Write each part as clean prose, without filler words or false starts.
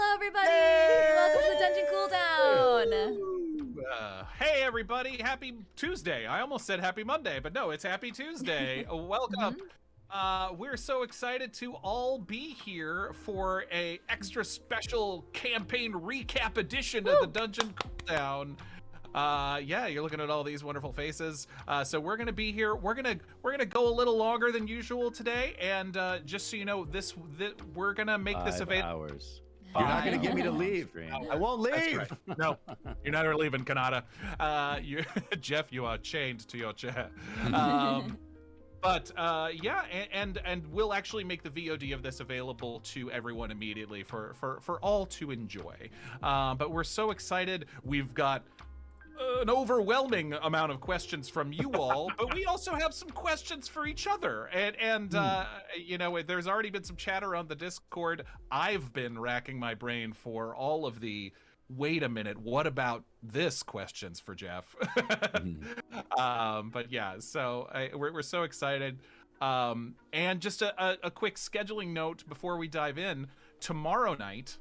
Hello, everybody! Welcome to Dungeon Cooldown! Hey, everybody! Happy Tuesday! I almost said Happy Monday, but no, it's Happy Tuesday. Welcome. We're so excited to all be here for a extra special campaign recap edition of the Dungeon Cooldown. Yeah, you're looking at all these wonderful faces. So we're gonna be here. We're gonna go a little longer than usual today, and just so you know, we're gonna make this available. Hours. You're not going to get me to leave. I won't leave. Right. No, you're not leaving, Cannata. Jeff, you are chained to your chair. But yeah, and we'll actually make the VOD of this available to everyone immediately for all to enjoy. But we're so excited. We've got an overwhelming amount of questions from you all, but we also have some questions for each other. And you know, there's already been some chatter on the Discord. I've been racking my brain for all of the wait a minute, what about this questions for Jeff. But yeah, so we're so excited. And just a quick scheduling note before we dive in. Tomorrow night,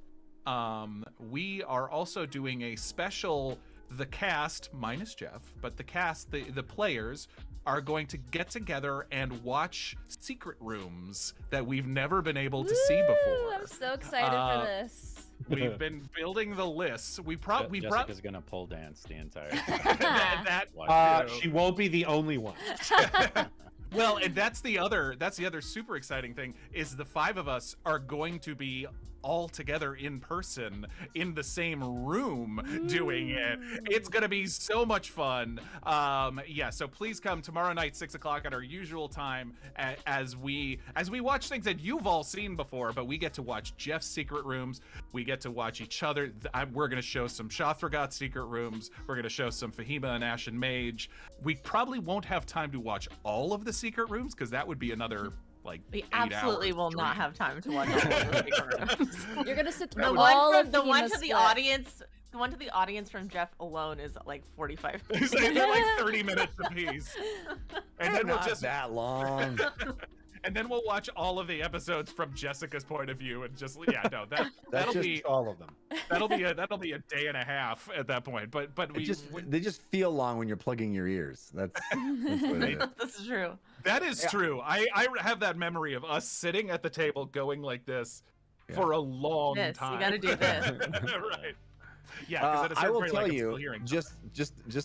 we are also doing a special. The cast, minus Jeff, but the cast, the players, are going to get together and watch secret rooms that we've never been able to see before. I'm so excited for this. We've been building the lists. Jessica's gonna pole dance the entire time. She won't be the only one. Well, and that's the other super exciting thing is the five of us are going to be all together in person in the same room doing it. It's gonna be so much fun. Yeah, so please come tomorrow night 6 o'clock at our usual time as we watch things that you've all seen before, but we get to watch Jeff's secret rooms. We get to watch each other. We're gonna show some Shothragat's secret rooms. We're gonna show some Fahima and Ashen Mage. We probably won't have time to watch all of the secret rooms because that would be another like we absolutely will not have time to watch all of the secret rooms. You're gonna sit through the all of the one to the audience. The one to the audience from Jeff alone is like 45 minutes. They're like 30 minutes apiece. And then we'll just that long. And then we'll watch all of the episodes from Jessica's point of view and just that'll just be all of them. That'll be a day and a half at that point. But they just feel long when you're plugging your ears. That's what it is. This is true. That is true. I have that memory of us sitting at the table going like this for a long time. You gotta do this. Right. Yeah, I will tell you, just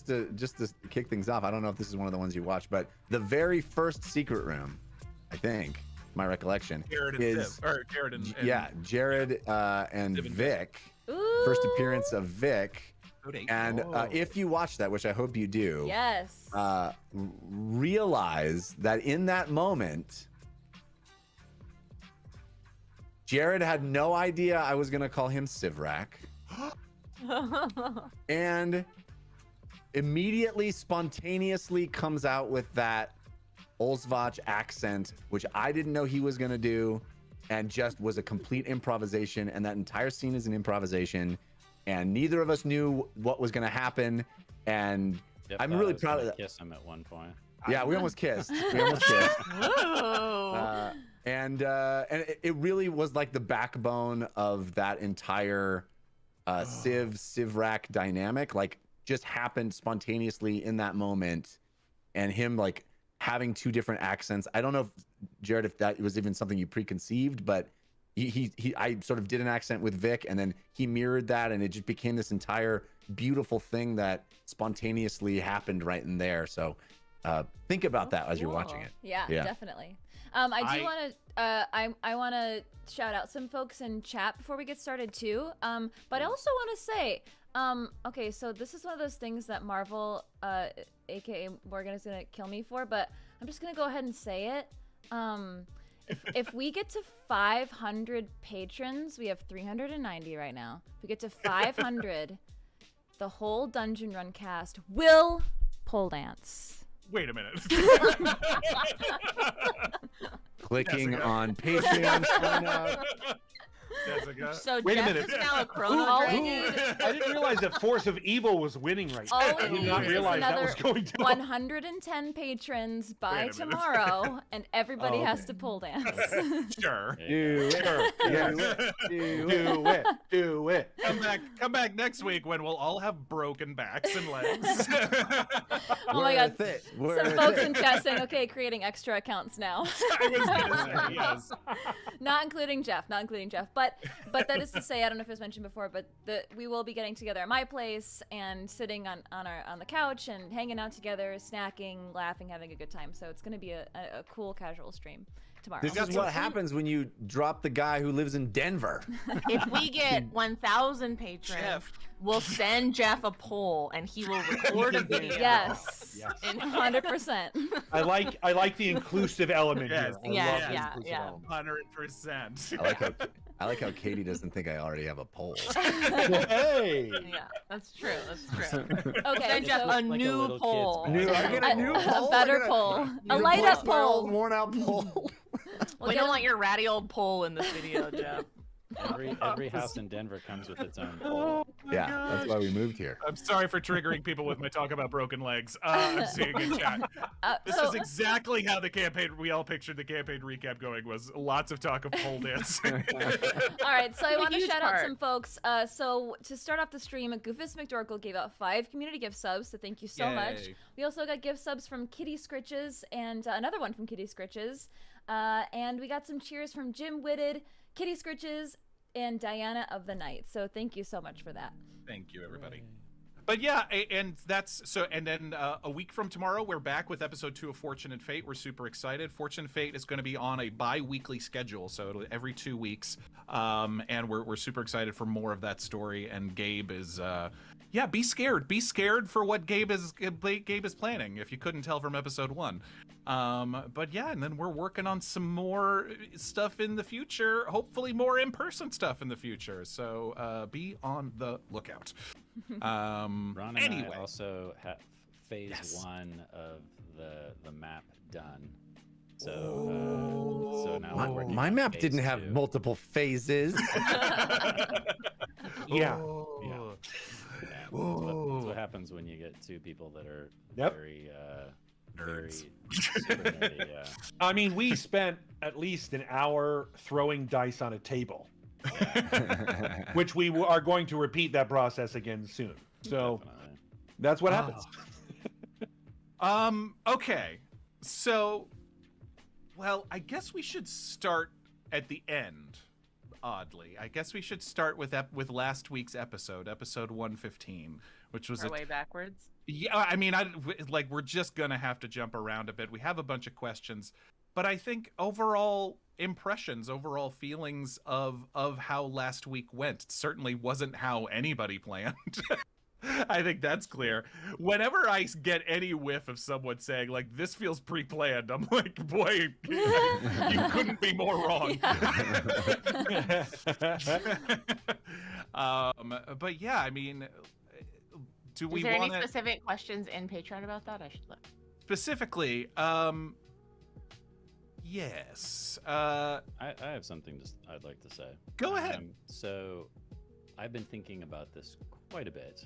to kick things off. I don't know if this is one of the ones you watched, but the very first secret room, I think, my recollection is Jared and Vic. First appearance of Vic. And if you watch that, which I hope you do, yes, realize that in that moment, Jared had no idea I was gonna call him Sivrak. And immediately, spontaneously comes out with that Olsvach accent, which I didn't know he was going to do, and just was a complete improvisation. And that entire scene is an improvisation, and neither of us knew what was going to happen. And I'm really proud of that. Kiss him at one point. Yeah, we almost kissed. And it really was like the backbone of that entire Sivrak dynamic, like just happened spontaneously in that moment, and him like having two different accents. I don't know if Jared, if that was even something you preconceived, but I sort of did an accent with Vic, and then he mirrored that, and it just became this entire beautiful thing that spontaneously happened right in there. So think about that as you're watching it. Yeah, definitely. I do want to I want to shout out some folks in chat before we get started too. But I also want to say, okay, so this is one of those things that Marvel, aka Morgan, is gonna kill me for, but I'm just gonna go ahead and say it. If we get to 500 patrons, we have 390 right now. If we get to 500, the whole Dungeon Run cast will pole dance. Wait a minute. Clicking on Patreon sign up. Jessica. So Wait a Jeff minute. is now a chrono All we dragon? need, I didn't realize that Force of Evil was winning right now. all I we did need not is realize that was another going to. 110 patrons Wait by a minute. tomorrow, and everybody Oh, has to pole dance. Sure. Do it. Sure. Yes. Do it. Do it. Come back next week when we'll all have broken backs and legs. Oh my God. Worth it. Some Worth folks it. in chat saying, okay, creating extra accounts now. I was gonna say, yes. Not including Jeff, but that is to say, I don't know if it was mentioned before, but we will be getting together at my place and sitting on the couch and hanging out together, snacking, laughing, having a good time. So it's going to be a cool casual stream tomorrow. This is what happens when you drop the guy who lives in Denver. If we get 1,000 patrons, Jeff. we'll send Jeff a poll and he will record a video. Yes, Yes. 100%. I like the inclusive element Yes. here. I Yeah, love the yeah, inclusive yeah. element. 100%. I like how Katie doesn't think I already have a poll. Hey. Yeah, that's true. That's true. Okay, Send Jeff so a like a new little kid's poll. bag. I get a new poll. a better I poll, got a New light poll. up my old poll. worn out poll. We'll We get don't a- want your ratty old poll in this video, Jeff. Every house in Denver comes with its own pole. Yeah, that's why we moved here. I'm sorry for triggering people with my talk about broken legs. I'm seeing in chat. This so- is exactly how the campaign, we all pictured the campaign recap going, was lots of talk of pole dancing. All right, so I want to huge shout out part. some folks. So to start off the stream, Goofus McDorkle gave out 5 community gift subs, so thank you so much. Yay. We also got gift subs from Kitty Scritches and another one from Kitty Scritches. And we got some cheers from Jim Whitted, Kitty Scritches, and Diana of the Night. So thank you so much for that. Thank you, everybody. But yeah, and that's so. And then a week from tomorrow, we're back with episode 2 of Fortune and Fate. We're super excited. Fortune and Fate is going to be on a bi-weekly schedule, so it'll every 2 weeks. And we're super excited for more of that story. And Gabe is, yeah, be scared. Be scared for what Gabe is planning. If you couldn't tell from episode 1. But yeah, and then we're working on some more stuff in the future. Hopefully, more in-person stuff in the future. So be on the lookout. Ron and Anyway. I also have phase Yes. 1 of the map done. So now we're working My on map phase didn't have 2. multiple phases. Yeah. Oh. Yeah, that's what happens when you get 2 people that are Yep. very Nerds. super nerdy, yeah. I mean, we spent at least an hour throwing dice on a table, which we are going to repeat that process again soon. So Definitely. that's what happens. Okay. So, well, I guess we should start at the end. Oddly, I guess we should start with last week's episode 115, which was Our way backwards. yeah. I mean, we're just gonna have to jump around a bit. We have a bunch of questions, but I think overall impressions, overall feelings of how last week went certainly wasn't how anybody planned. I think that's clear. Whenever I get any whiff of someone saying like this feels pre-planned, I'm like, boy, you couldn't be more wrong. But yeah, I mean, do we Is there want any to specific questions in Patreon about that? I should look. specifically? Yes. I have something I'd like to say. Go ahead. So, I've been thinking about this quite a bit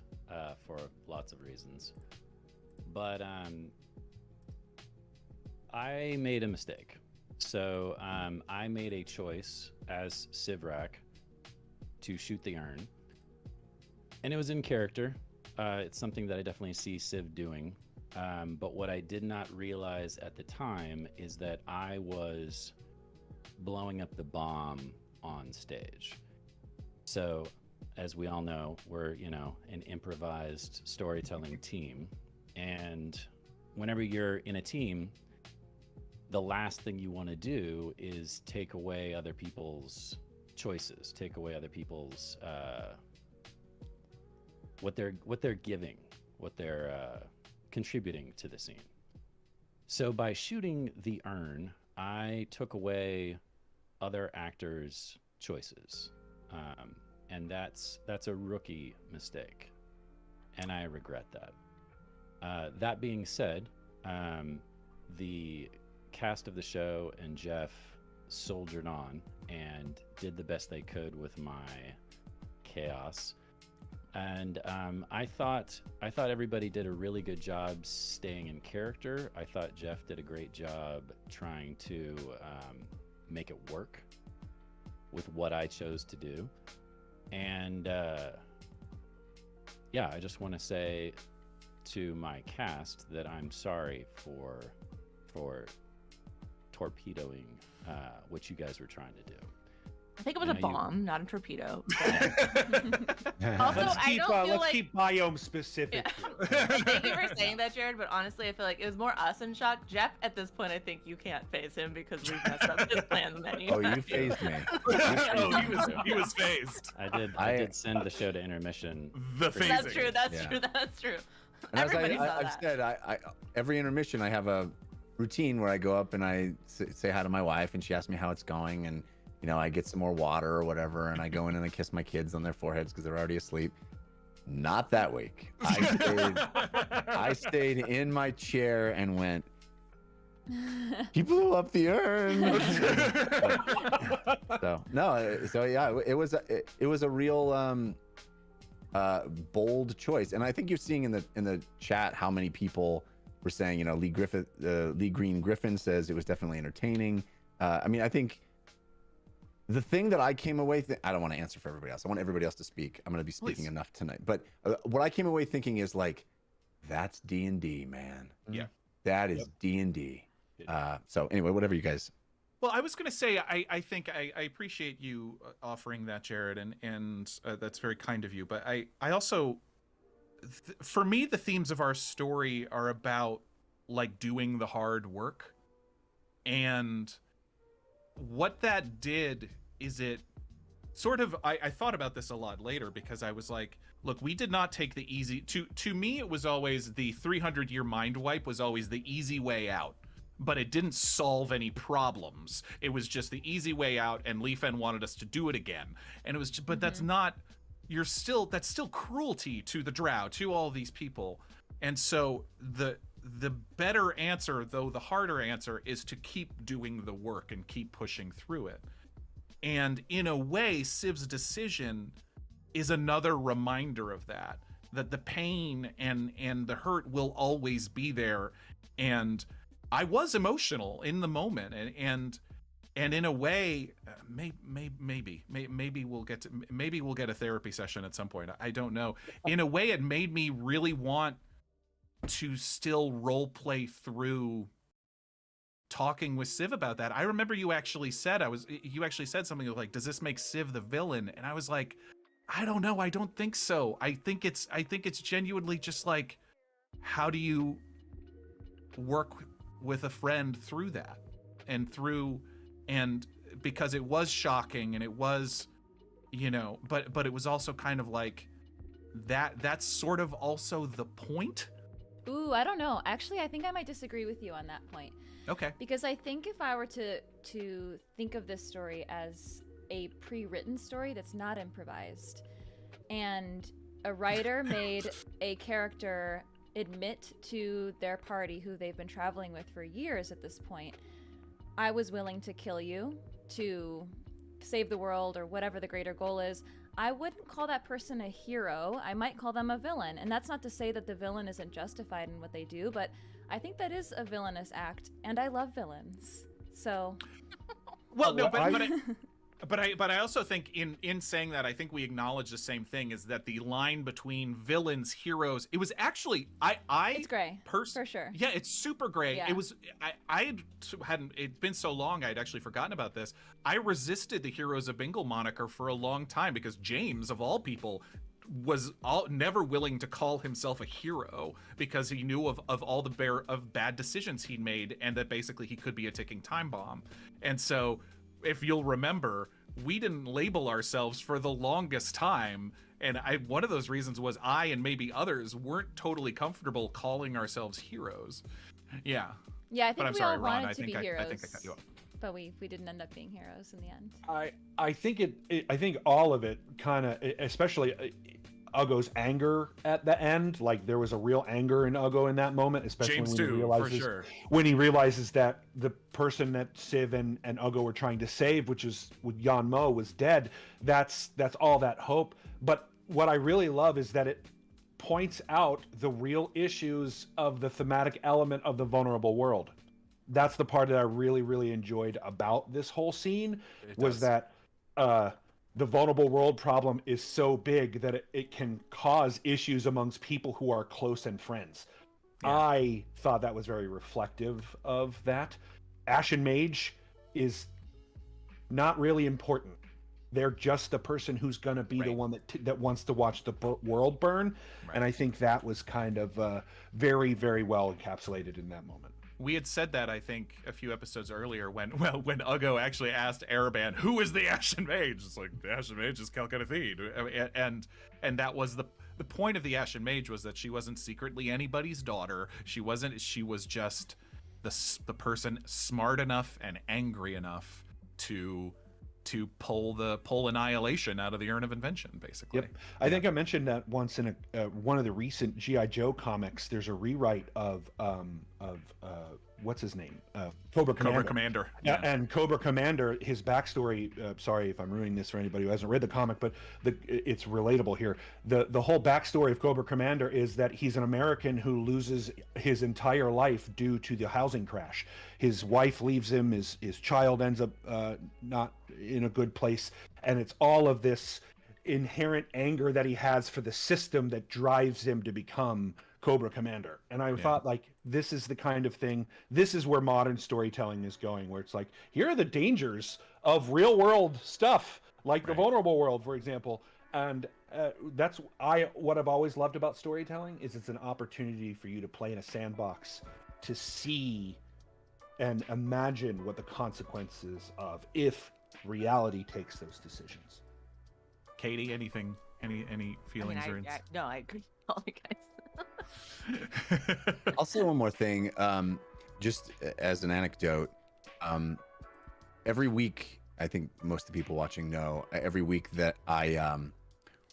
for lots of reasons, but I made a mistake. So I made a choice as Sivrak to shoot the urn, and it was in character. It's something that I definitely see Civ doing. But what I did not realize at the time is that I was blowing up the bomb on stage. So, as we all know, we're, an improvised storytelling team. And whenever you're in a team, the last thing you want to do is take away other people's choices, take away other people's what they're giving, what they're contributing to the scene. So by shooting the urn, I took away other actors' choices, and that's a rookie mistake, and I regret that. That being said, the cast of the show and Jeff soldiered on, and did the best they could with my chaos. And I thought everybody did a really good job staying in character. I thought Jeff did a great job trying to make it work with what I chose to do. And yeah, I just want to say to my cast that I'm sorry for torpedoing what you guys were trying to do. I think it was a bomb, not a torpedo. Also, I don't feel let's keep biome specific. Yeah. Thank you for saying that, Jared. But honestly, I feel like it was more us in shock. Jeff, at this point, I think you can't phase him because we've messed up his plans many Oh, times. you phased me. He was phased. I did send the show to intermission. The phasing. That's true. That's Yeah. true. That's true. And as Everybody saw I've that. said, I every intermission I have a routine where I go up and I say hi to my wife, and she asks me how it's going, and I get some more water or whatever, and I go in and I kiss my kids on their foreheads because they're already asleep. Not that week. I stayed in my chair and went, "He blew up the urn." So yeah, it was a real bold choice, and I think you're seeing in the chat how many people were saying, Lee Green Griffin says it was definitely entertaining. I mean, I think the thing that I came away, I don't want to answer for everybody else. I want everybody else to speak. I'm going to be speaking enough tonight. But what I came away thinking is like, that's D&D, man. Yeah. That is D&D. So anyway, whatever you guys. Well, I was going to say, I think I appreciate you offering that, Jared, and that's very kind of you. But I also, for me, the themes of our story are about like doing the hard work. And what that did is it sort of, I thought about this a lot later because I was like, look, we did not take the easy, to me, it was always the 300-year mind wipe was always the easy way out. But it didn't solve any problems. It was just the easy way out, and Leafen wanted us to do it again. And it was just, but that's not, that's still cruelty to the drow, to all these people. And so the better answer, though the harder answer, is to keep doing the work and keep pushing through it. And in a way, Civ's decision is another reminder of that the pain and the hurt will always be there. And I was emotional in the moment, and in a way, maybe we'll get a therapy session at some point. I don't know. In a way, it made me really want to still role play through talking with Civ about that. I remember you actually said something like, "Does this make Civ the villain?" And I was like, I don't know. I don't think so. I think it's genuinely just like, how do you work with a friend through that, and because it was shocking, and it was, but it was also kind of like that's sort of also the point. Ooh, I don't know. Actually, I think I might disagree with you on that point. Okay. Because I think if I were to think of this story as a pre-written story that's not improvised, and a writer made a character admit to their party, who they've been traveling with for years at this point, I was willing to kill you to save the world or whatever the greater goal is, I wouldn't call that person a hero. I might call them a villain. And that's not to say that the villain isn't justified in what they do, but I think that is a villainous act, and I love villains. So well, no, but I also think in saying that, I think we acknowledge the same thing, is that the line between villains, heroes, it was actually it's gray for sure. Yeah, it's super gray. Yeah. It was hadn't it's been so long I'd actually forgotten about this. I resisted the Heroes of Bingle moniker for a long time because James, of all people, was never willing to call himself a hero because he knew of all the bad decisions he'd made, and that basically he could be a ticking time bomb. And so, if you'll remember, we didn't label ourselves for the longest time, and one of those reasons was I and maybe others weren't totally comfortable calling ourselves heroes. Yeah. Yeah, I think we all Ron, wanted to be heroes. I think I cut you off. But we didn't end up being heroes in the end. I think I think all of it kind of, especially Ugo's anger at the end. Like there was a real anger in Ugo in that moment, especially James when too, he realizes for sure. when he realizes that the person that Civ and Ugo were trying to save, which is with Yan Mo, was dead. That's all that hope. But what I really love is that it points out the real issues of the thematic element of the vulnerable world. That's the part that I really, really enjoyed about this whole scene, was that the vulnerable world problem is so big that it can cause issues amongst people who are close and friends. Yeah. I thought that was very reflective of that. Ashen Mage is not really important. They're just the person who's going to be the one that wants to watch the world burn. Right. And I think that was kind of very, very well encapsulated in that moment. We had said that, I think, a few episodes earlier when Ugo actually asked Araban, who is the Ashen Mage? It's like, the Ashen Mage is Calcutta. And that was the point of the Ashen Mage, was that she wasn't secretly anybody's daughter. She was just the person smart enough and angry enough to pull Annihilation out of the Urn of Invention, basically. Yep. I think I mentioned that once in one of the recent G.I. Joe comics. There's a rewrite of what's his name? Cobra Commander. Yeah. And Cobra Commander, his backstory, sorry if I'm ruining this for anybody who hasn't read the comic, but it's relatable here. The whole backstory of Cobra Commander is that he's an American who loses his entire life due to the housing crash. His wife leaves him, his child ends up not in a good place, and it's all of this inherent anger that he has for the system that drives him to become Cobra Commander. And I thought, like, this is the kind of thing, this is where modern storytelling is going, where it's like, here are the dangers of real world stuff, like the vulnerable world, for example. And that's what I've always loved about storytelling, is it's an opportunity for you to play in a sandbox, to see and imagine what the consequences of if reality takes those decisions. Katie, any feelings? No, I agree with all you guys. I'll say one more thing, just as an anecdote. Every week, I think most of the people watching know, every week that I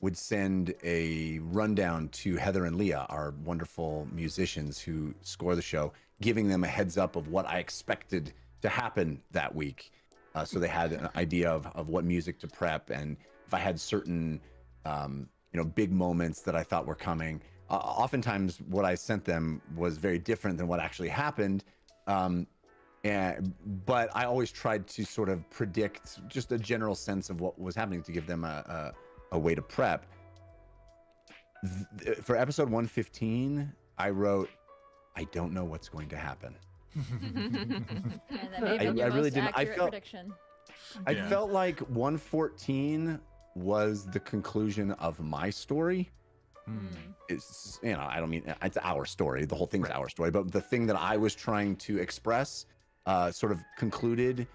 would send a rundown to Heather and Leah, our wonderful musicians who score the show, giving them a heads up of what I expected to happen that week. So they had an idea of what music to prep, and if I had certain big moments that I thought were coming. Oftentimes what I sent them was very different than what actually happened. But I always tried to sort of predict just a general sense of what was happening to give them a way to prep. For episode 115, I wrote, I don't know what's going to happen. I really didn't. I felt like 114 was the conclusion of my story. It's, I don't mean it's our story. The whole thing's our story, but the thing that I was trying to express sort of concluded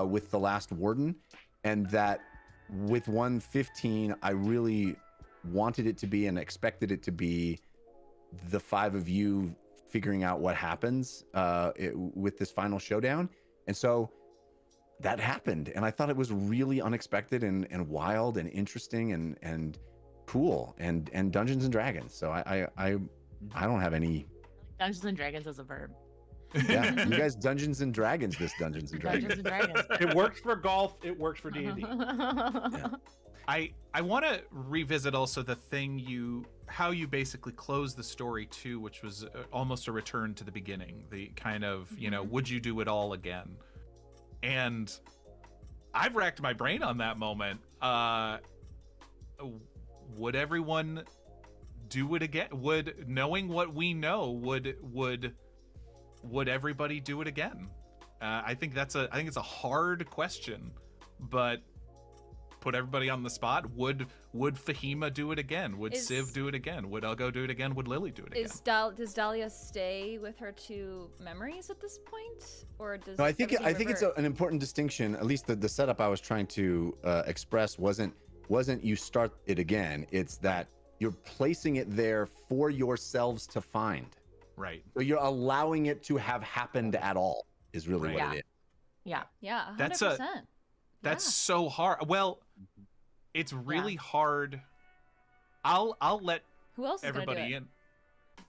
with the last warden, and that with 115, I really wanted it to be and expected it to be the five of you figuring out what happens with this final showdown. And so that happened, and I thought it was really unexpected and wild and interesting and cool and Dungeons and Dragons. So I don't have any. Dungeons and Dragons as a verb. Yeah, you guys Dungeons and Dragons this Dungeons and Dragons. Dungeons and Dragons. It works for golf. It works for D&D. Yeah. I want to revisit also the thing how you basically close the story too, which was almost a return to the beginning. The kind of would you do it all again? And I've racked my brain on that moment. Would everyone do it again? Would, knowing what we know, would everybody do it again? I think it's a hard question, but put everybody on the spot. Would Fahima do it again? Would Civ do it again? Would Ugo do it again? Would Lily do it again? Does Dahlia stay with her two memories at this point, or does? No, I think it's an important distinction. At least the setup I was trying to express wasn't you start it again. It's that you're placing it there for yourselves to find. Right. So you're allowing it to have happened at all is really what it is. Yeah. Yeah. 100%. That's so hard. Well, it's really hard I'll let Who else is gonna do everybody it? in.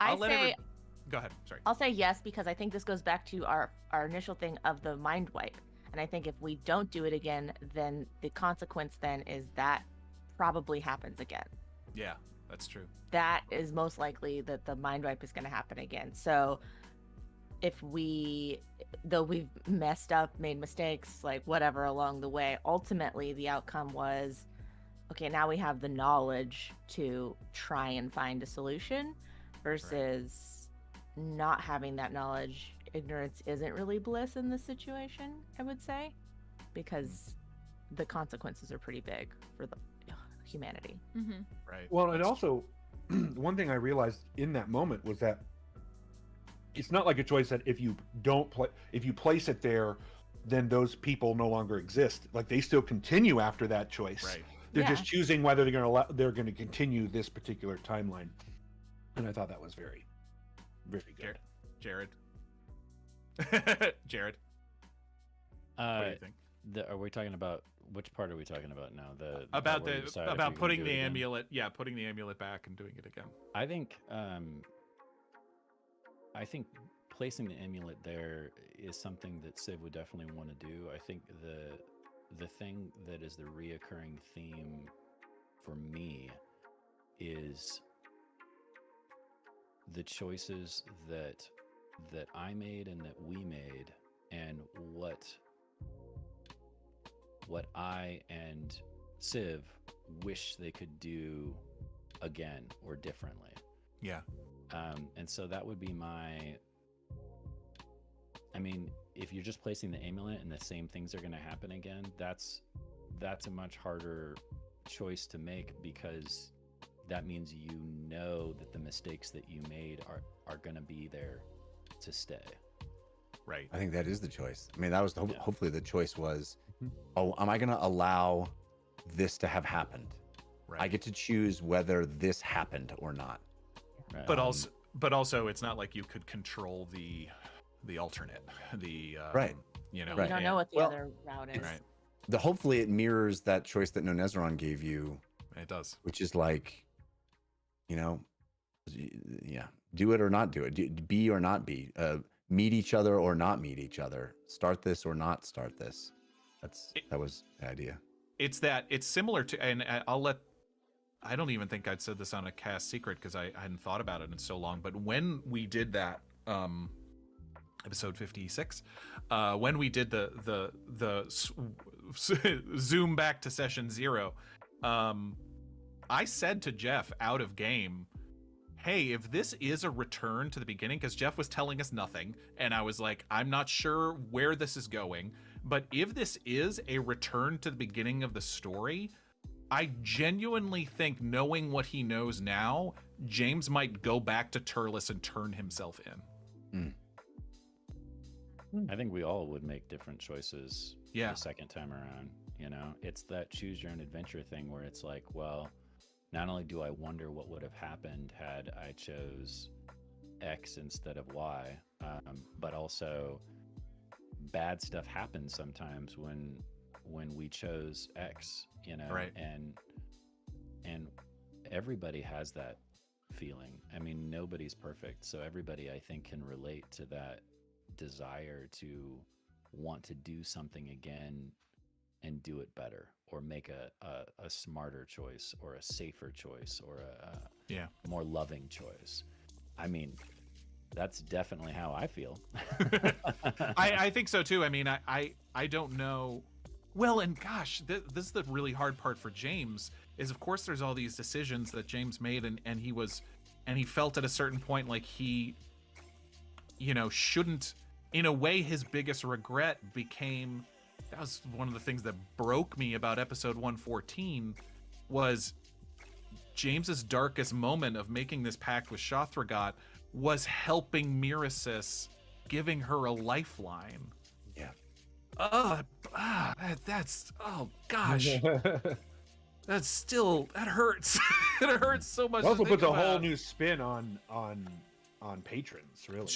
I say Go ahead. Sorry. I'll say yes because I think this goes back to our initial thing of the mind wipe. And I think if we don't do it again, then the consequence then is that probably happens again. Yeah, that's true. That is most likely that the mind wipe is going to happen again. So if though we've messed up, made mistakes, like whatever along the way, ultimately the outcome was, okay, now we have the knowledge to try and find a solution versus not having that knowledge. Ignorance isn't really bliss in this situation, I would say, because the consequences are pretty big for the humanity. Mm-hmm. Right. Well, and also, one thing I realized in that moment was that it's not like a choice that if you place it there, then those people no longer exist. Like they still continue after that choice. Right. They're Yeah. just choosing whether they're going to continue this particular timeline. And I thought that was very, very good. Jared. Jared. What do you think? Are we talking about which part are we talking about now? About where we decide if we about can putting do the it again? amulet. Yeah, putting the amulet back and doing it again. I think placing the amulet there is something that Civ would definitely want to do. I think the thing that is the reoccurring theme for me is the choices that I made and that we made, and what I and Civ wish they could do again or differently. Yeah. And so that would be my. I mean, if you're just placing the amulet and the same things are going to happen again, that's a much harder choice to make, because that means you know that the mistakes that you made are going to be there to stay. Right. I think that is the choice. I mean, that was Yeah. hopefully the choice was, oh, am I going to allow this to have happened? Right. I get to choose whether this happened or not. Right? But also, it's not like you could control the alternate. Right. You know. We don't know what the Well, other route is. Right. Hopefully it mirrors that choice that Nonezron gave you, It does. which is like, yeah, do it or not do it. Be or not be. Meet each other or not meet each other. Start this or not start this. That was the idea. It's similar to, and I don't even think I'd said this on a cast secret because I hadn't thought about it in so long, but when we did that episode 56, when we did the zoom back to session 0, I said to Jeff out of game, hey, if this is a return to the beginning, because Jeff was telling us nothing, and I was like, I'm not sure where this is going, but if this is a return to the beginning of the story, I genuinely think, knowing what he knows now, James might go back to Turles and turn himself in. I think we all would make different choices Yeah. the second time around. It's that choose your own adventure thing where it's like, well, not only do I wonder what would have happened had I chose X instead of Y, but also bad stuff happens sometimes when we chose X, Right. and everybody has that feeling. I mean, nobody's perfect, so everybody, I think, can relate to that desire to want to do something again and do it better, or make a smarter choice, or a safer choice, or a more loving choice. I mean, that's definitely how I feel. I think so too. I mean, I don't know. Well, and gosh, this is the really hard part for James, is of course there's all these decisions that James made, and he felt at a certain point like he, shouldn't, in a way, his biggest regret became, that was one of the things that broke me about episode 114, was James's darkest moment of making this pact with Shothragot was helping Mirasis, giving her a lifeline. Yeah. That's, oh gosh, that hurts. It hurts so much. It also to think puts a whole about. new spin on patrons, really.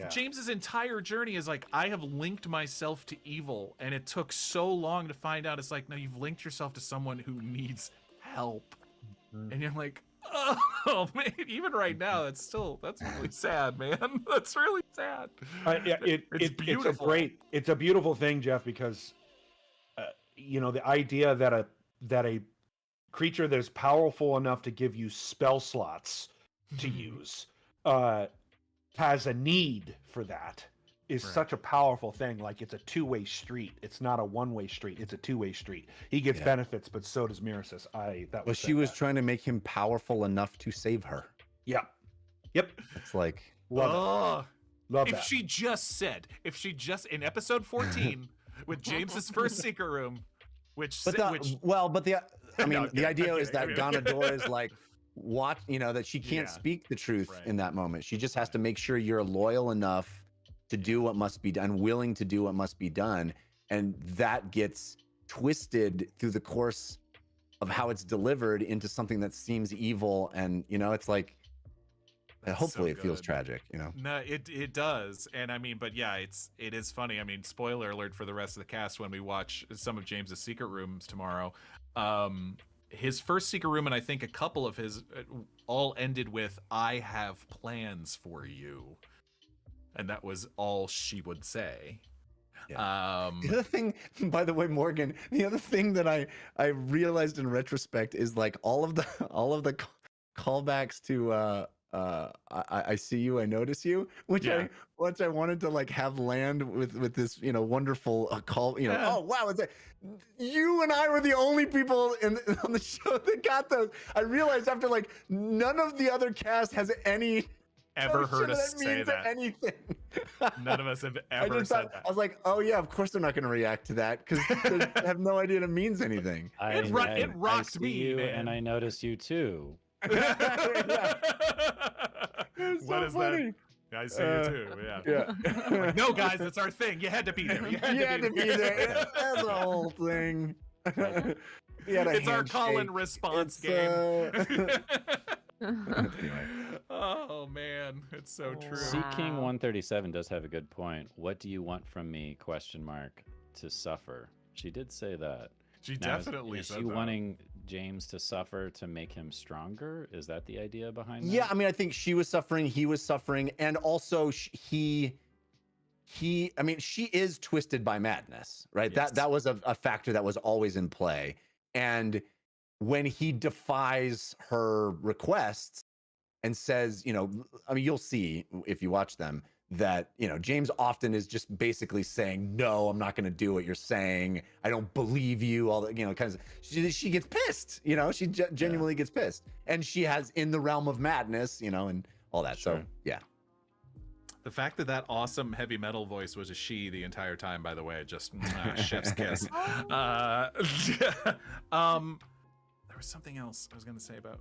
James's entire journey is like, I have linked myself to evil, and it took so long to find out. It's like, no, you've linked yourself to someone who needs help. and you're like, oh man, even right now, that's really sad, man. That's really sad. Yeah, it's beautiful. It's a beautiful thing, Jeff, because the idea that a creature that is powerful enough to give you spell slots to use has a need for that is such a powerful thing. Like, it's a two-way street. It's not a one-way street. It's a two-way street. He gets benefits, but so does Mirasis. She was trying to make him powerful enough to save her. Yeah. Yep. It's like, love if that. she just in episode 14 with James's first secret room, the idea is that Ganador is like, that she can't speak the truth in that moment. She just has to make sure you're loyal enough to do what must be done, willing to do what must be done. And that gets twisted through the course of how it's delivered into something that seems evil. And, it's like, hopefully it feels tragic, No, it does. And I mean, but yeah, it is funny. I mean, spoiler alert for the rest of the cast when we watch some of James's secret rooms tomorrow. His first secret room, and I think a couple of his, all ended with, "I have plans for you." And that was all she would say. Yeah. The other thing, by the way, Morgan, the other thing that I realized in retrospect is like all of the callbacks to I see you, I notice you, which I wanted to like have land with this wonderful call. Oh wow, it's you and I were the only people on the show that got those. I realized after like none of the other cast has any ever heard us say that. Anything. None of us have ever said that. I was like, oh yeah, of course they're not going to react to that because they have no idea it means anything. It rocked me, you, man. And I notice you too. What is funny. That? I see you too. Yeah. Like, no, guys, it's our thing. You had to be there. You had to be there. That's the whole thing. It's our call and response game. Anyway. Oh man, it's so true. King 137 does have a good point. What do you want from me? ? To suffer. She did say that. She now, definitely is said she that. wanting James to suffer to make him stronger? Is that the idea behind that? Yeah, I mean, I think she was suffering, he was suffering, and also she is twisted by madness, right? Yes. That was a factor that was always in play. And when he defies her requests and says, you'll see if you watch them that, James often is just basically saying, no, I'm not going to do what you're saying. I don't believe you. All the, kinds of, she gets pissed, she genuinely gets pissed. And she has in the realm of madness, and all that. Sure. So, yeah. The fact that awesome heavy metal voice was a she the entire time, by the way, just chef's kiss. There was something else I was going to say about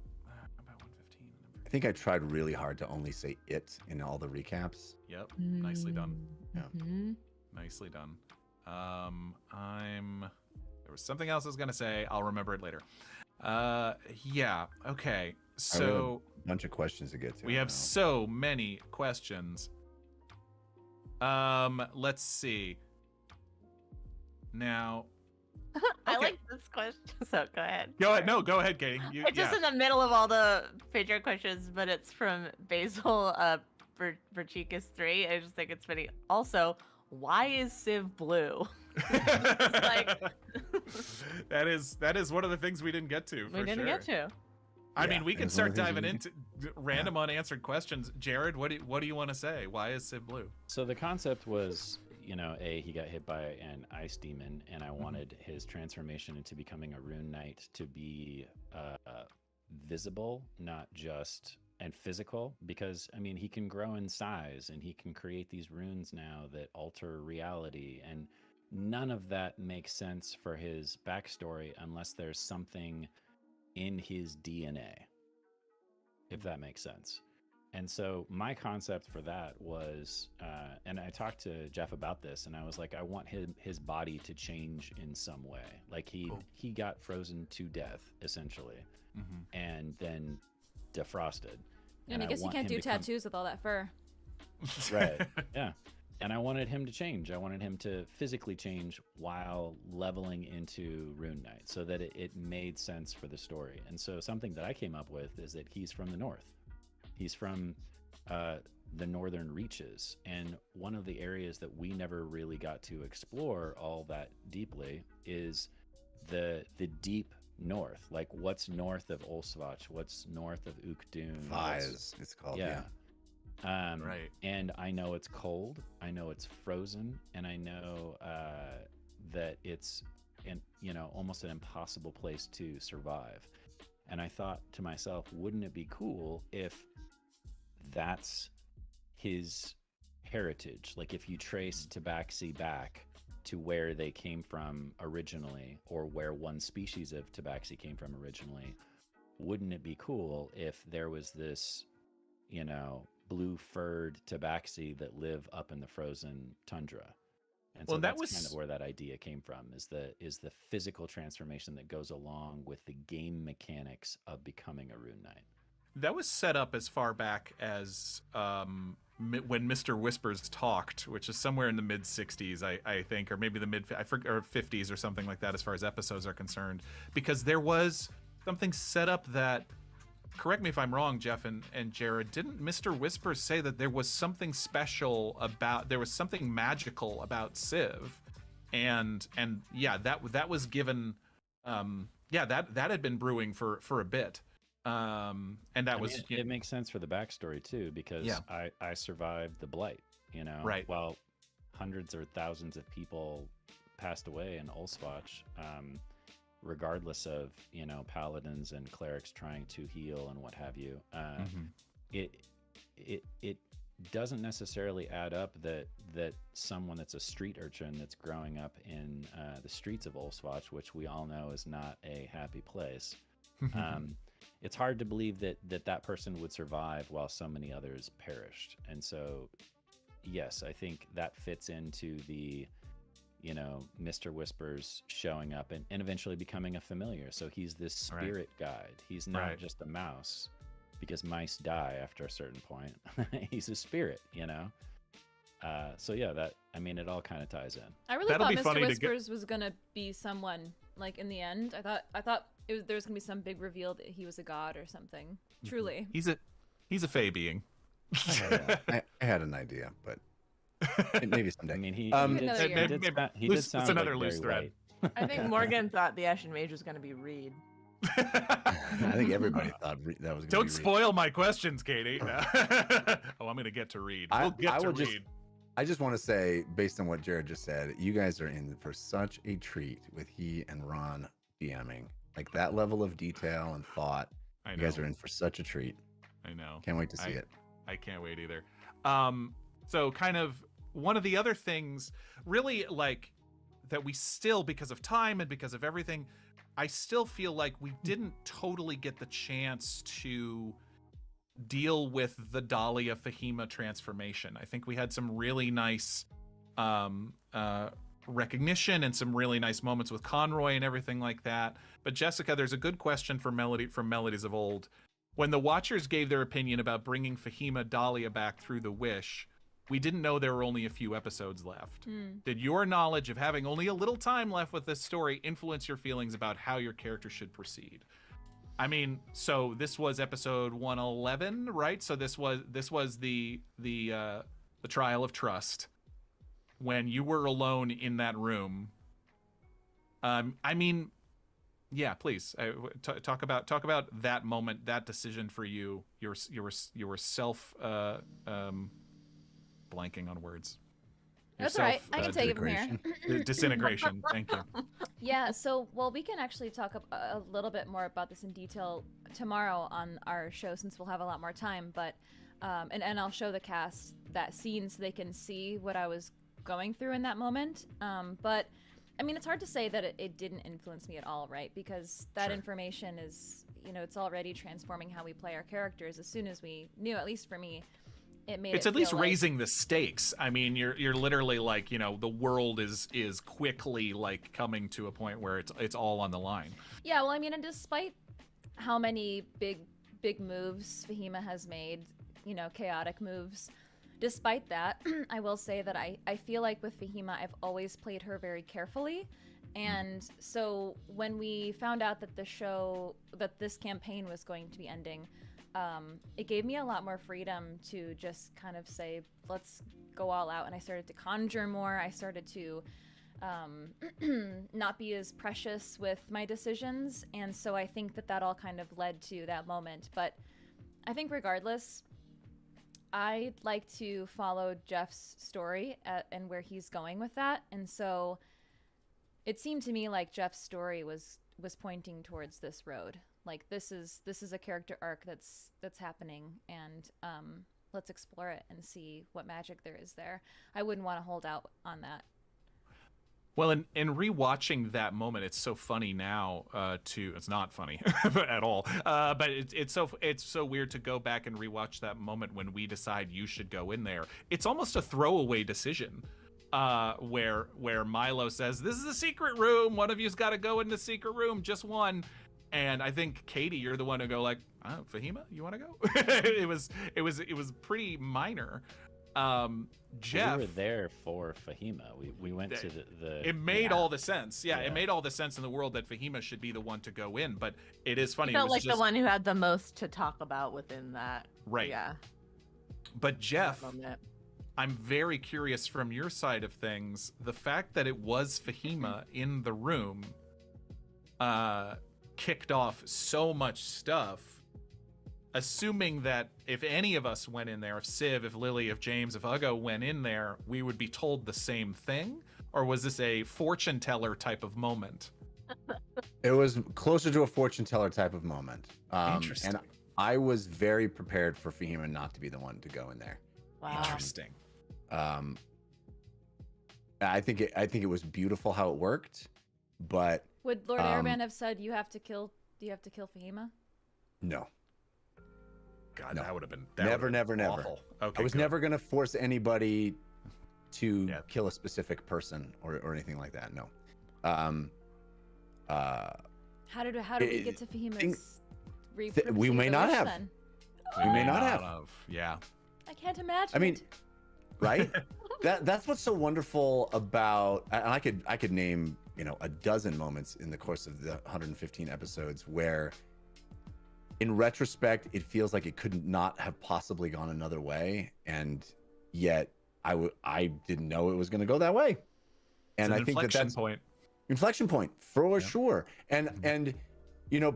115. I think I tried really hard to only say it in all the recaps. Yep. Nicely done. Yeah. Nicely done. There was something else I was going to say. I'll remember it later. Yeah. Okay. So a bunch of questions to get to. We have so many questions. Let's see. Now, I okay. like this question, so go ahead. Go ahead. No, go ahead, Katie. It's just in the middle of all the Patreon questions, but it's from Basil Berchicus 3. I just think it's funny. Also, why is Civ blue? That is one of the things we didn't get to. We didn't get to. I mean, we can start diving into random unanswered questions. Jared, what do you want to say? Why is Civ blue? So the concept was, he got hit by an ice demon, and I wanted his transformation into becoming a rune knight to be visible, not just and physical, because he can grow in size and he can create these runes now that alter reality, and none of that makes sense for his backstory unless there's something in his DNA, if that makes sense. And so my concept for that was, and I talked to Jeff about this, and I was like, I want his body to change in some way. Like he got frozen to death, essentially, and then defrosted. And I guess you can't do tattoos with all that fur. Right, yeah. And I wanted him to change. I wanted him to physically change while leveling into Rune Knight so that it made sense for the story. And so something that I came up with is that he's from the north. He's from the northern reaches. And one of the areas that we never really got to explore all that deeply is the deep north. Like what's north of Olsvach? What's north of Ukdun? Vise, it's called. Yeah. Right. And I know it's cold. I know it's frozen, and I know that it's almost an impossible place to survive. And I thought to myself, wouldn't it be cool if that's his heritage? Like if you trace Tabaxi back to where they came from originally, or where one species of Tabaxi came from originally, wouldn't it be cool if there was this, blue-furred Tabaxi that live up in the frozen tundra? And so that's kind of where that idea came from, is the physical transformation that goes along with the game mechanics of becoming a Rune Knight. That was set up as far back as when Mr. Whispers talked, which is somewhere in the mid 60s, I think, or maybe the mid or 50s or something like that, as far as episodes are concerned, because there was something set up that, correct me if I'm wrong, Jeff and Jared, didn't Mr. Whispers say that there was something special about, there was something magical about Civ, and yeah, that was given, that had been brewing for a bit. And that it makes sense for the backstory too, because I survived the Blight, right, while hundreds or thousands of people passed away in Olsvach, regardless of paladins and clerics trying to heal and what have you. It doesn't necessarily add up that someone that's a street urchin that's growing up in the streets of Olsvach, which we all know is not a happy place, it's hard to believe that person would survive while so many others perished. And so, yes, I think that fits into the, Mr. Whispers showing up and eventually becoming a familiar. So he's this spirit guide. He's not just a mouse, because mice die after a certain point. He's a spirit, So yeah, it all kind of ties in. I really thought Mr. Whispers was gonna be someone, like, in the end. I thought there was gonna be some big reveal that he was a god or something. Truly, he's a fae being. I had an idea, but maybe someday. I mean, he did sound another loose thread. I think Morgan thought the Ashen Mage was going to be Reed. I think everybody thought that was going to be Don't spoil my questions, Katie. I'm going to get to Reed. I just want to say, based on what Jared just said, you guys are in for such a treat with he and Ron DMing. Like, that level of detail and thought. You guys are in for such a treat. I know. Can't wait to see it. I can't wait either. So kind of one of the other things, really, like, that we still, because of time and because of everything, I still feel like we didn't totally get the chance to deal with the Dahlia Fahima transformation. I think we had some really nice recognition and some really nice moments with Conroy and everything like that. But Jessica, there's a good question from Melodies of Old. When the Watchers gave their opinion about bringing Fahima Dahlia back through the Wish, we didn't know there were only a few episodes left. Did your knowledge of having only a little time left with this story influence your feelings about how your character should proceed? I mean, so this was episode 111, right? So this was the trial of trust, when you were alone in that room. I mean, yeah, please talk about that moment, that decision for you. You were self blanking on words. That's all right. I can take it from here. Disintegration. Thank you. Yeah. So, we can actually talk a little bit more about this in detail tomorrow on our show, since we'll have a lot more time. But, and I'll show the cast that scene so they can see what I was going through in that moment. But, I mean, it's hard to say that it didn't influence me at all, right? Because that information is, it's already transforming how we play our characters. As soon as we knew, at least for me, it's at least raising the stakes. I mean, you're literally like, the world is quickly like coming to a point where it's all on the line. Yeah, well, I mean, and despite how many big moves Fahima has made, chaotic moves, despite that, I will say that I feel like with Fahima, I've always played her very carefully. And so when we found out that this campaign was going to be ending, it gave me a lot more freedom to just kind of say, let's go all out. And I started to conjure more. I started to not be as precious with my decisions. And so I think that all kind of led to that moment. But I think regardless, I'd like to follow Jeff's story and where he's going with that. And so it seemed to me like Jeff's story was pointing towards this road. Like this is a character arc that's happening, and let's explore it and see what magic there is there. I wouldn't want to hold out on that. Well, in rewatching that moment, it's so funny now. It's not funny at all. But it's so weird to go back and rewatch that moment when we decide you should go in there. It's almost a throwaway decision. Where Milo says, "This is a secret room. One of you's got to go in the secret room, just one." And I think Katie, you're the one to go like, "Oh, Fahima, you want to go?" it was pretty minor. Jeff, we were there for Fahima. We went to the. It made all the sense. Yeah, it made all the sense in the world that Fahima should be the one to go in. But it is funny. He felt it was like just, the one who had the most to talk about within that. Right. Yeah. But Jeff, I'm very curious from your side of things. The fact that it was Fahima in the room kicked off so much stuff. Assuming that if any of us went in there, if Civ, if Lily, if James, if Ugo went in there, we would be told the same thing? Or was this a fortune teller type of moment? It was closer to a fortune teller type of moment. Interesting. And I was very prepared for Fahima not to be the one to go in there. Wow. Interesting. I think it was beautiful how it worked, but Would Lord Araband have said you have to kill Fahima? no. God, No. that would have been Never. awful. Okay, I was good. never gonna force anybody to kill a specific person or anything like that. No. How did we get to Fahima's we may not have. then? We may not have. Yeah. I can't imagine. I mean, it. right? That's what's so wonderful about. And I could name a dozen moments in the course of the 115 episodes where, in retrospect, it feels like it could not have possibly gone another way, and yet I didn't know it was going to go that way. And I think that's inflection point for sure. And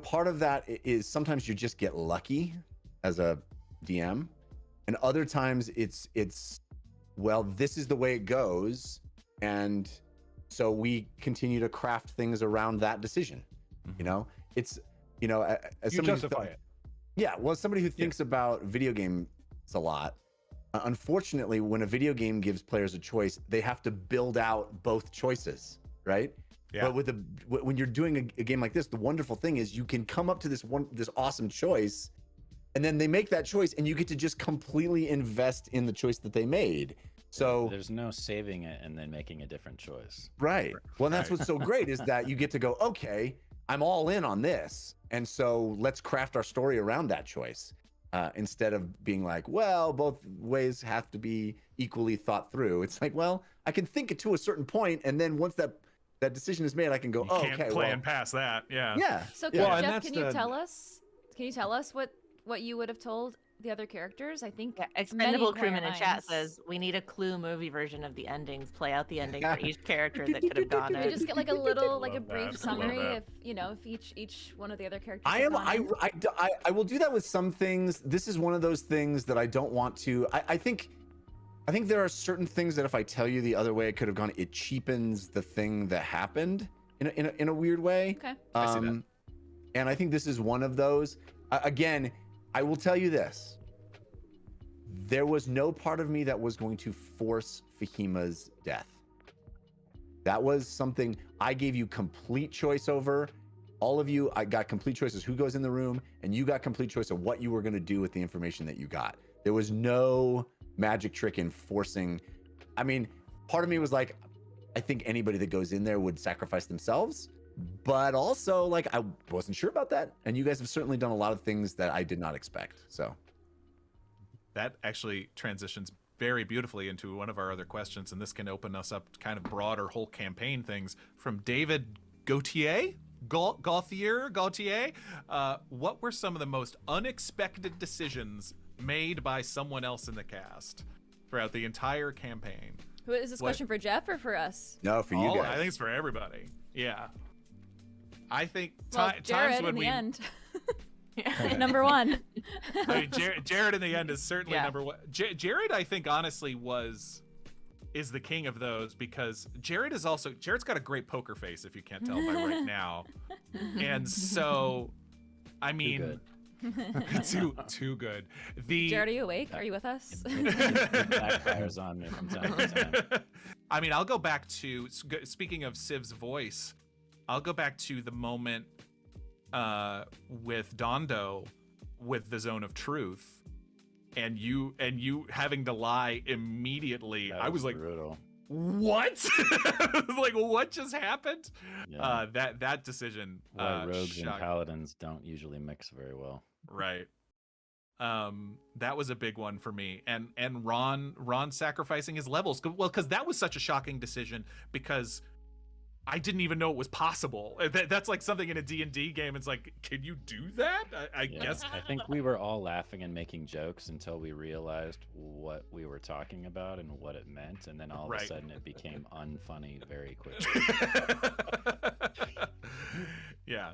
part of that is sometimes you just get lucky as a DM, and other times it's well, this is the way it goes, and so we continue to craft things around that decision. It's as You justify it. Yeah, well, as somebody who thinks about video games a lot, unfortunately, when a video game gives players a choice, they have to build out both choices, right? Yeah. But when you're doing a game like this, the wonderful thing is you can come up to this awesome choice, and then they make that choice, and you get to just completely invest in the choice that they made. So there's no saving it and then making a different choice. Right. Well, that's what's so great is that you get to go, okay, I'm all in on this. And so let's craft our story around that choice instead of being like, well, both ways have to be equally thought through. It's like, well, I can think it to a certain point, and then once that decision is made, I can go, You oh, can't okay, plan past that. Yeah. Yeah. So Well, and Jeff, that's can you tell us what you would have told the other characters? I think Expendable many Crewman in chat minds. says we need a Clue movie version of the endings. Play out the ending for each character that could have gone Can we in. just get like a little, like a Love brief that. summary Love if each one of the other characters? I have am. gone in? I will do that with some things. This is one of those things that I don't want to. I think there are certain things that if I tell you the other way it could have gone, it cheapens the thing that happened in a weird way. Okay. I see that. And I think this is one of those. Again, I will tell you this. There was no part of me that was going to force Fahima's death. That was something I gave you complete choice over. All of you, I got complete choices who goes in the room, and you got complete choice of what you were going to do with the information that you got. There was no magic trick in forcing. I mean, part of me was like, I think anybody that goes in there would sacrifice themselves, but also like I wasn't sure about that. And you guys have certainly done a lot of things that I did not expect. So That actually transitions very beautifully into one of our other questions, and this can open us up to kind of broader whole campaign things from David Gauthier. Gauthier. What were some of the most unexpected decisions made by someone else in the cast throughout the entire campaign? Who is this question, for Jeff or for us? No, for you guys. I think it's for everybody. Yeah. I think Jared times when in the we end. Number one. I mean, Jared in the end is certainly number one. Jared, I think, honestly, is the king of those, because Jared's got a great poker face, if you can't tell by right now. And so, I mean, too good. Jared, are you awake? Are you with us? It backfires on me from time to time. I mean, I'll go back to, speaking of Civ's voice, I'll go back to the moment with Dondo with the Zone of Truth, and you having to lie immediately. I was like, brutal. What? Like, what just happened? Yeah. That decision. Why rogues and paladins don't usually mix very well. Right. That was a big one for me, and Ron sacrificing his levels. Well, because that was such a shocking decision, because I didn't even know it was possible. That's like something in a D&D game. It's like, can you do that? I guess. I think we were all laughing and making jokes until we realized what we were talking about and what it meant, and then all of a sudden it became unfunny very quickly. Yeah.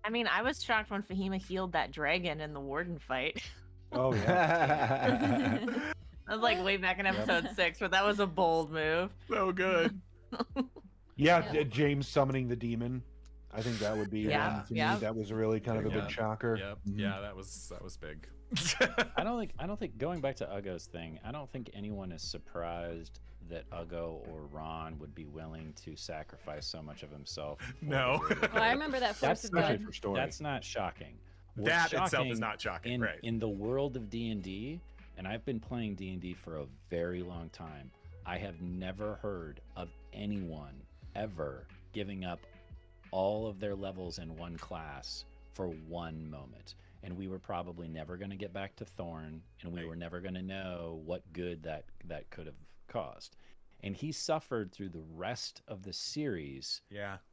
I mean, I was shocked when Fahima healed that dragon in the warden fight. Oh yeah. I was like way back in episode 6, but that was a bold move. So good. Yeah, James summoning the demon. I think that would be one to me. That was really kind of a big shocker. Yep. Yeah, that was big. I don't think going back to Ugo's thing, I don't think anyone is surprised that Ugo or Ron would be willing to sacrifice so much of himself. No. Well, I remember that Force of God. That's not shocking. That itself is not shocking, right? In the world of D&D, and I've been playing D&D for a very long time, I have never heard of anyone ever giving up all of their levels in one class for one moment. And we were probably never going to get back to Thorn, and we were never going to know what good that could have caused. And he suffered through the rest of the series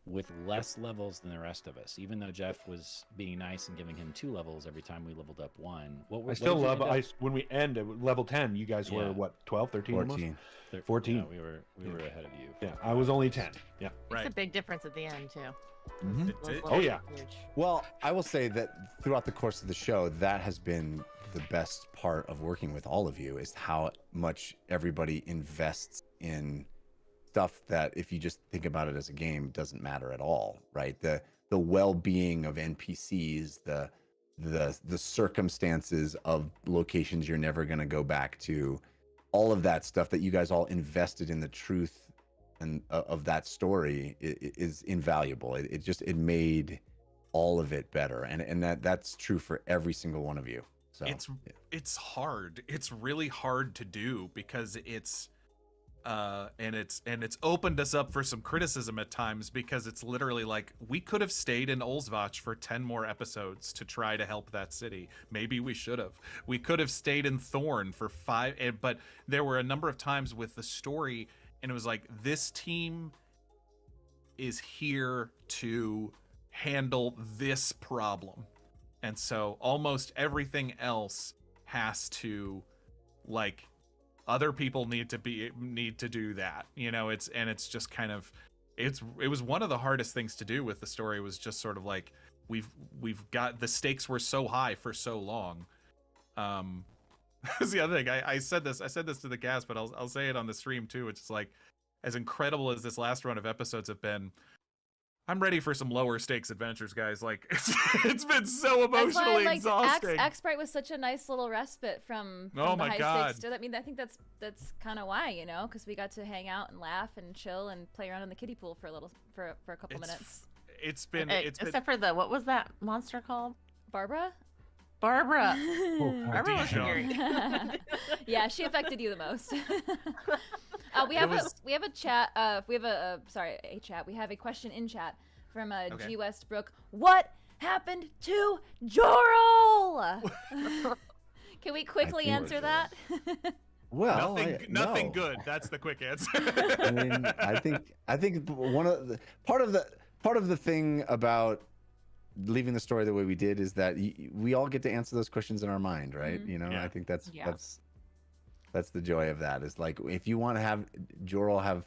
with less levels than the rest of us, even though Jeff was being nice and giving him 2 levels every time we leveled up 1. I still love when we end at level 10, you guys were what, 12, 13 14. 14. Yeah, we were ahead of you. Yeah, I was only 10. Yeah. It's a big difference at the end too. Oh yeah. Well, I will say that throughout the course of the show, that has been the best part of working with all of you, is how much everybody invests in stuff that, if you just think about it as a game, doesn't matter at all, right? The well-being of NPCs, the circumstances of locations you're never going to go back to, all of that stuff that you guys all invested in the truth and of that story is invaluable. It made all of it better, and that's true for every single one of you. So it's hard. It's really hard to do, because it's opened us up for some criticism at times, because it's literally like, we could have stayed in Olsvach for 10 more episodes to try to help that city. Maybe we should have. We could have stayed in Thorn for 5, but there were a number of times with the story, and it was like, this team is here to handle this problem. And so almost everything else has to, like, other people need to do that, you know. It's just kind of, it was one of the hardest things to do with the story, was just sort of like, we've got, the stakes were so high for so long. That's the other thing. I said this to the cast, but I'll say it on the stream too. It's like, as incredible as this last run of episodes have been, I'm ready for some lower stakes adventures, guys. Like, it's been so emotionally exhausting. X-Sprite was such a nice little respite from the high stakes. I mean, I think that's kind of why, you know, because we got to hang out and laugh and chill and play around in the kiddie pool for a couple minutes. It's been except for the, what was that monster called? Barbara. Barbara was scary. Yeah, she affected you the most. We have a chat. We have a chat. We have a question in chat from G Westbrook. What happened to Joral? Can we quickly answer that? Well, nothing no. good. That's the quick answer. I mean, I think one of the part of the thing about leaving the story the way we did is that we all get to answer those questions in our mind, right? Mhm. You know, Yeah. I think that's the joy of that. Is like, if you want to have Joral have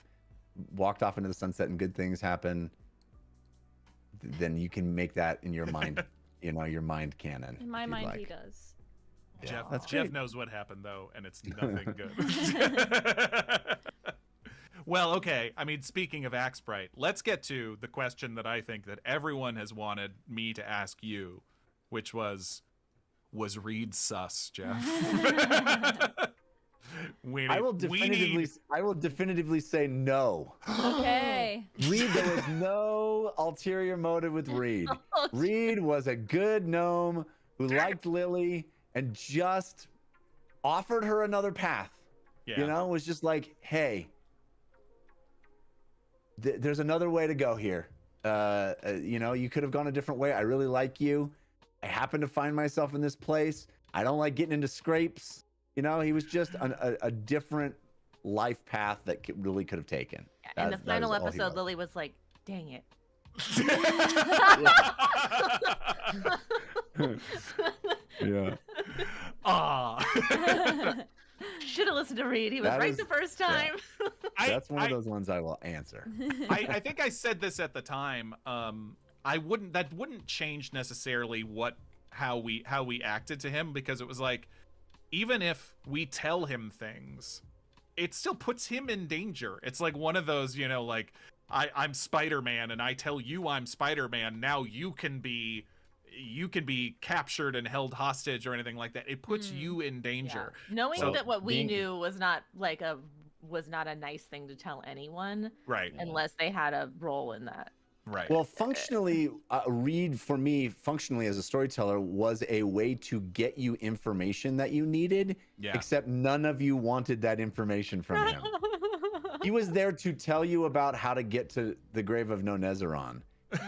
walked off into the sunset and good things happen, then you can make that in your mind, you know, your mind canon. In my if you'd mind, like. he does. Yeah, Jeff great. knows what happened though, and it's nothing good. Well, okay. I mean, speaking of Axe Sprite, let's get to the question that I think that everyone has wanted me to ask you, which was Reed sus, Jeff? I will definitively say no. Okay. Reed, there was no ulterior motive with Reed. Reed was a good gnome who liked Lily and just offered her another path. Yeah. You know, was just like, hey, there's another way to go here. You know, you could have gone a different way. I really like you. I happen to find myself in this place. I don't like getting into scrapes. You know, he was just a different life path that really could have taken. In the final episode, Lily was like, dang it. Yeah. Should have listened to Reed. He was right the first time. That's one of those ones I will answer. I think I said this at the time. That wouldn't change necessarily how we acted to him, because it was like, even if we tell him things, it still puts him in danger. It's like one of those, you know, like, I'm Spider-Man and I tell you I'm Spider-Man. Now you can be captured and held hostage or anything like that. It puts you in danger. Yeah. Knowing that what we knew was not a nice thing to tell anyone, right? Unless they had a role in that. Right. Well, functionally, Reed, for me, functionally as a storyteller, was a way to get you information that you needed, except none of you wanted that information from him. He was there to tell you about how to get to the grave of Nonezeron.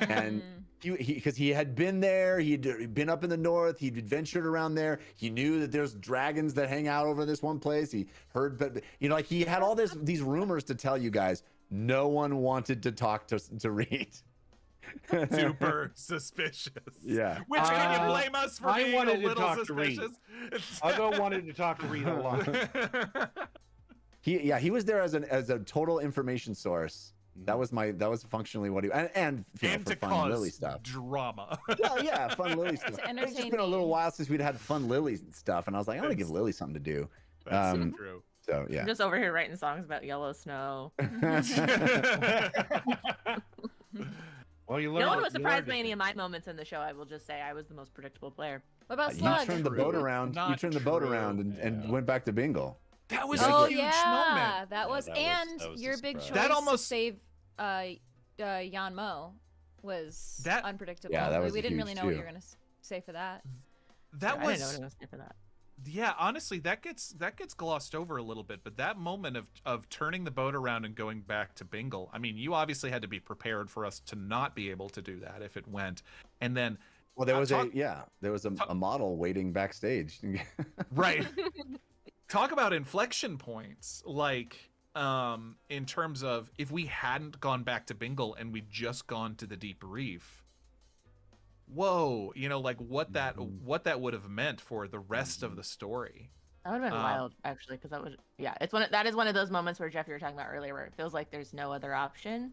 And because he had been there, he'd been up in the north, he'd adventured around there, he knew that there's dragons that hang out over this one place. He heard, but you know, like, he had all these rumors to tell you guys. No one wanted to talk to Reed. Super suspicious. Yeah. Which can you blame us for being a little suspicious? I've wanted to talk to Reed a lot. He was there as a total information source. That was functionally what he and for fun Lily stuff. Drama. Yeah, fun Lily stuff. It's just been a little while since we'd had fun Lily stuff, and I was like, I want to give Lily something to do. That's so true. So yeah. I'm just over here writing songs about yellow snow. Well, you no one was surprised by any of my moments in the show. I will just say I was the most predictable player. What about You Slug? turned the boat around. You turned the boat around and went back to Bingle. That was a huge moment. That was your big choice. That almost saved Yan Mo was unpredictable. Yeah, that was we didn't really know what too. you were gonna say for that. That I was. didn't know what I was gonna say for that. Yeah, honestly, that gets glossed over a little bit, but that moment of turning the boat around and going back to Bingle, I mean, you obviously had to be prepared for us to not be able to do that if it went. And then there was a model waiting backstage. Right. Talk about inflection points, like in terms of if we hadn't gone back to Bingle and we'd just gone to the Deep Reef. Whoa, you know, like what that would have meant for the rest of the story. That would have been wild, actually, because that is one of those moments where, Jeff, you were talking about earlier, where it feels like there's no other option.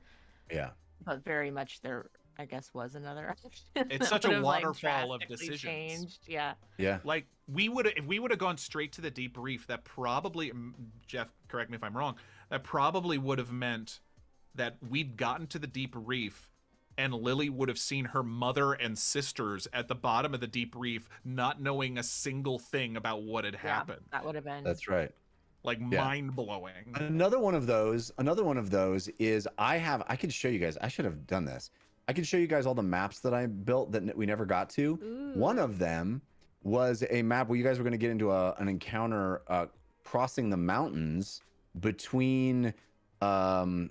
Yeah. But very much there, I guess, was another option. It's such a waterfall of decisions. Changed. Yeah. Yeah. Like if we would have gone straight to the Deep Reef, that probably, Jeff, correct me if I'm wrong, that probably would have meant that we'd gotten to the Deep Reef and Lily would have seen her mother and sisters at the bottom of the Deep Reef, not knowing a single thing about what had happened. That would have been. That's right. Like mind blowing. Another one of those is I could show you guys. I should have done this. I could show you guys all the maps that I built that we never got to. Ooh. One of them was a map where you guys were going to get into an encounter crossing the mountains between Thorn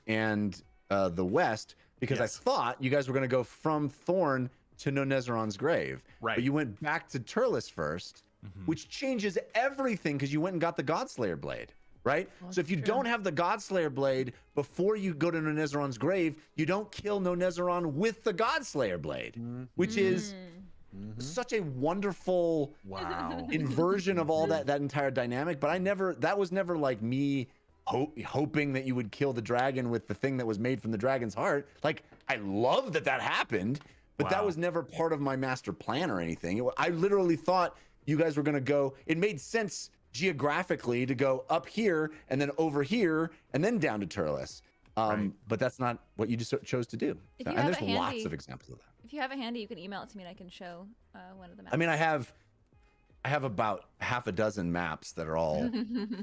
and the west, because I thought you guys were going to go from Thorn to Nonezeron's grave. Right. But you went back to Turles first, which changes everything because you went and got the Godslayer blade, right? So if you don't have the Godslayer blade before you go to Nonezeron's grave, you don't kill Nonezeron with the Godslayer blade, which is such a wonderful inversion of all that entire dynamic. But that was never like me hoping that you would kill the dragon with the thing that was made from the dragon's heart. Like, I love that happened, but that was never part of my master plan or anything. I literally thought you guys were going to go, it made sense geographically to go up here and then over here and then down to Turles. But that's not what you just chose to do. So, and there's lots of examples of that. If you have it handy, you can email it to me and I can show one of the maps. I mean, I have about half a dozen maps that are all,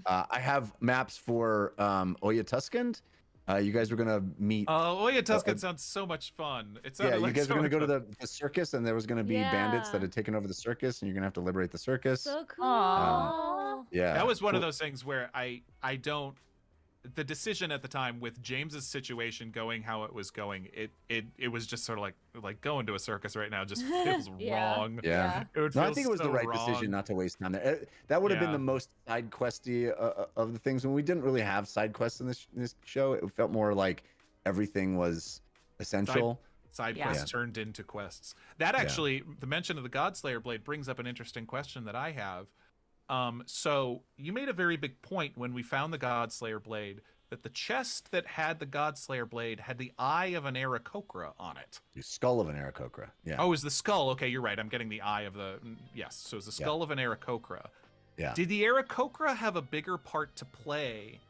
I have maps for Oya Tuskend. You guys were gonna meet. Oya Tuskend sounds so much fun. It sounded you like guys so were gonna go to much the circus, and there was gonna be bandits that had taken over the circus, and you're gonna have to liberate the circus. So cool. Yeah, that was one of those things where I don't. The decision at the time with James's situation going how it was going, it was just sort of like going to a circus right now just feels wrong. Yeah. It would No, feel I think it was so the right wrong. decision not to waste time there. That would have been the most side questy of the things. When we didn't really have side quests in this show, it felt more like everything was essential. Side quests turned into quests. That actually, the mention of the Godslayer blade brings up an interesting question that I have. So you made a very big point when we found the Godslayer blade that the chest that had the Godslayer blade had the eye of an Aarakocra on it. The skull of an Aarakocra. Yeah. Oh, is the skull? Okay, you're right. I'm getting the eye of the yes. So it's the skull of an Aarakocra. Yeah. Did the Aarakocra have a bigger part to play?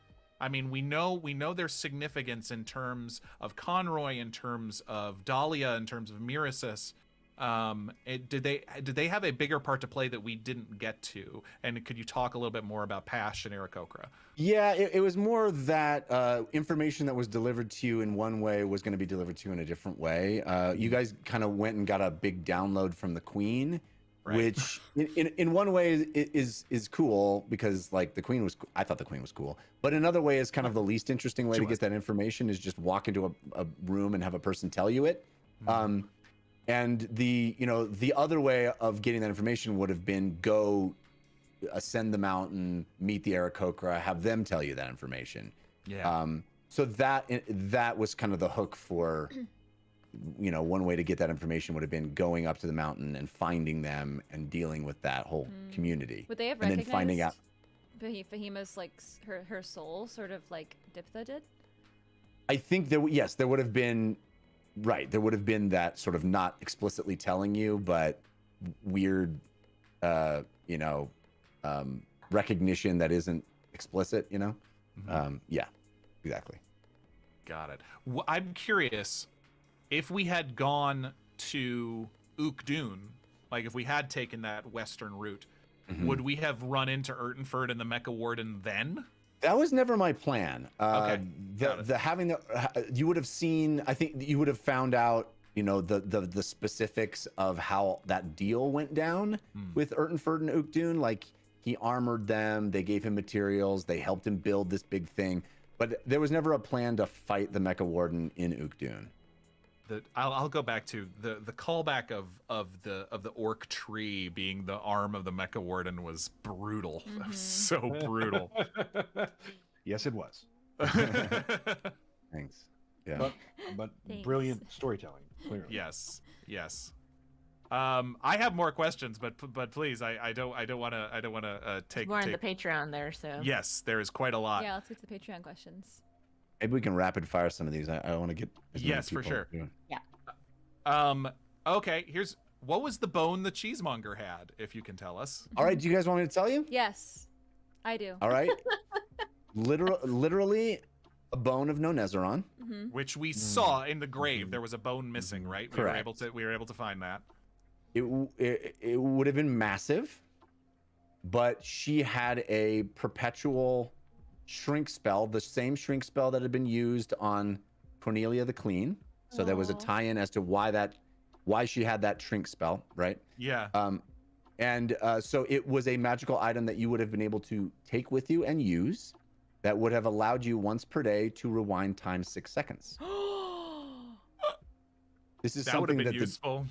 I mean, we know their significance in terms of Conroy, in terms of Dahlia, in terms of Mirasis. Did they have a bigger part to play that we didn't get to? And could you talk a little bit more about Pash and Aarakocra? Yeah, it was more that information that was delivered to you in one way was going to be delivered to you in a different way. You guys kind of went and got a big download from the Queen, which in one way is cool because like the Queen was, I thought the Queen was cool, but another way is kind of the least interesting way to get that information is just walk into a room and have a person tell you it. And the other way of getting that information would have been go ascend the mountain, meet the Aarakocra, have them tell you that information. Yeah. So that was kind of the hook for, one way to get that information would have been going up to the mountain and finding them and dealing with that whole community. Would they have and recognized then finding out Fahima's like her soul, sort of like Diptha did? I think there would have been. Right, there would have been that sort of not explicitly telling you, but weird, recognition that isn't explicit. Yeah, exactly. Got it. I'm curious if we had gone to Ukdun, like if we had taken that western route, would we have run into Urtenford and the Mecha Warden then? That was never my plan. Okay. You would have seen. I think you would have found out. The specifics of how that deal went down with Urtenford and Ukdun. Like he armored them. They gave him materials. They helped him build this big thing. But there was never a plan to fight the Mecha Warden in Ukdun. I'll go back to the callback of the orc tree being the arm of the Mecha Warden was brutal. That was so brutal. Yes, it was. Thanks. Yeah. But brilliant storytelling. Clearly. Yes. I have more questions, but please, I don't want to take more on the Patreon there. So yes, there is quite a lot. Yeah, let's get to the Patreon questions. Maybe we can rapid fire some of these. I want to get yes, for sure. Doing. Yeah. Okay. Here's what was the bone the cheesemonger had, if you can tell us. All right. Do you guys want me to tell you? Yes, I do. All right. Literally a bone of Nonezeron, which we saw in the grave. There was a bone missing, right? Correct. We were able to find that. It would have been massive, but she had a perpetual shrink spell, the same shrink spell that had been used on Cornelia the Clean. So there was a tie-in as to why she had that shrink spell, right? Yeah. So it was a magical item that you would have been able to take with you and use that would have allowed you once per day to rewind time 6 seconds. This is That would have something been that useful.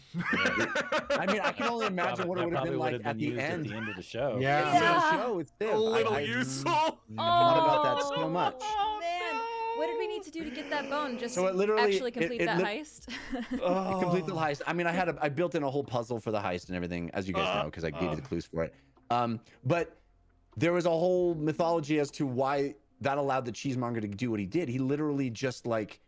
I mean, I can only imagine what it would have been like at the end. At the end of the show. Yeah. Yeah. Show with Civ. A little I useful. thought about that so much. Oh, man. What did we need to do to get that bone? Just So it literally- actually complete that heist? Complete the heist. I mean, I built in a whole puzzle for the heist and everything, as you guys know, because I gave you the clues for it. But there was a whole mythology as to why that allowed the cheesemonger to do what he did. He literally just like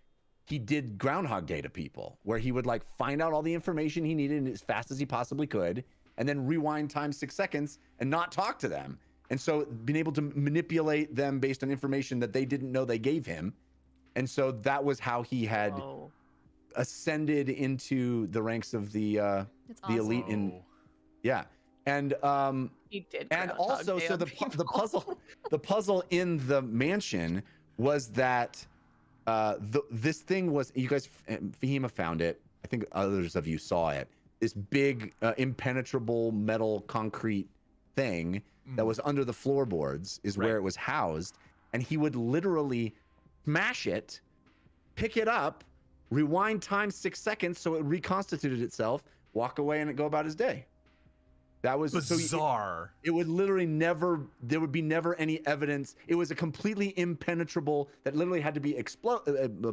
he did Groundhog Day to people, where he would like find out all the information he needed as fast as he possibly could, and then rewind time 6 seconds and not talk to them. And so being able to manipulate them based on information that they didn't know they gave him. And so that was how he had ascended into the ranks of the elite in and He did. and Groundhog also Day so on the people. the puzzle in the mansion was that this thing was, you guys, Fahima found it, I think others of you saw it, this big impenetrable metal concrete thing that was under the floorboards is where it was housed, and he would literally smash it, pick it up, rewind time 6 seconds so it reconstituted itself, walk away, and go about his day. That was bizarre. So it would literally never, there would be never any evidence. It was a completely impenetrable that literally had to be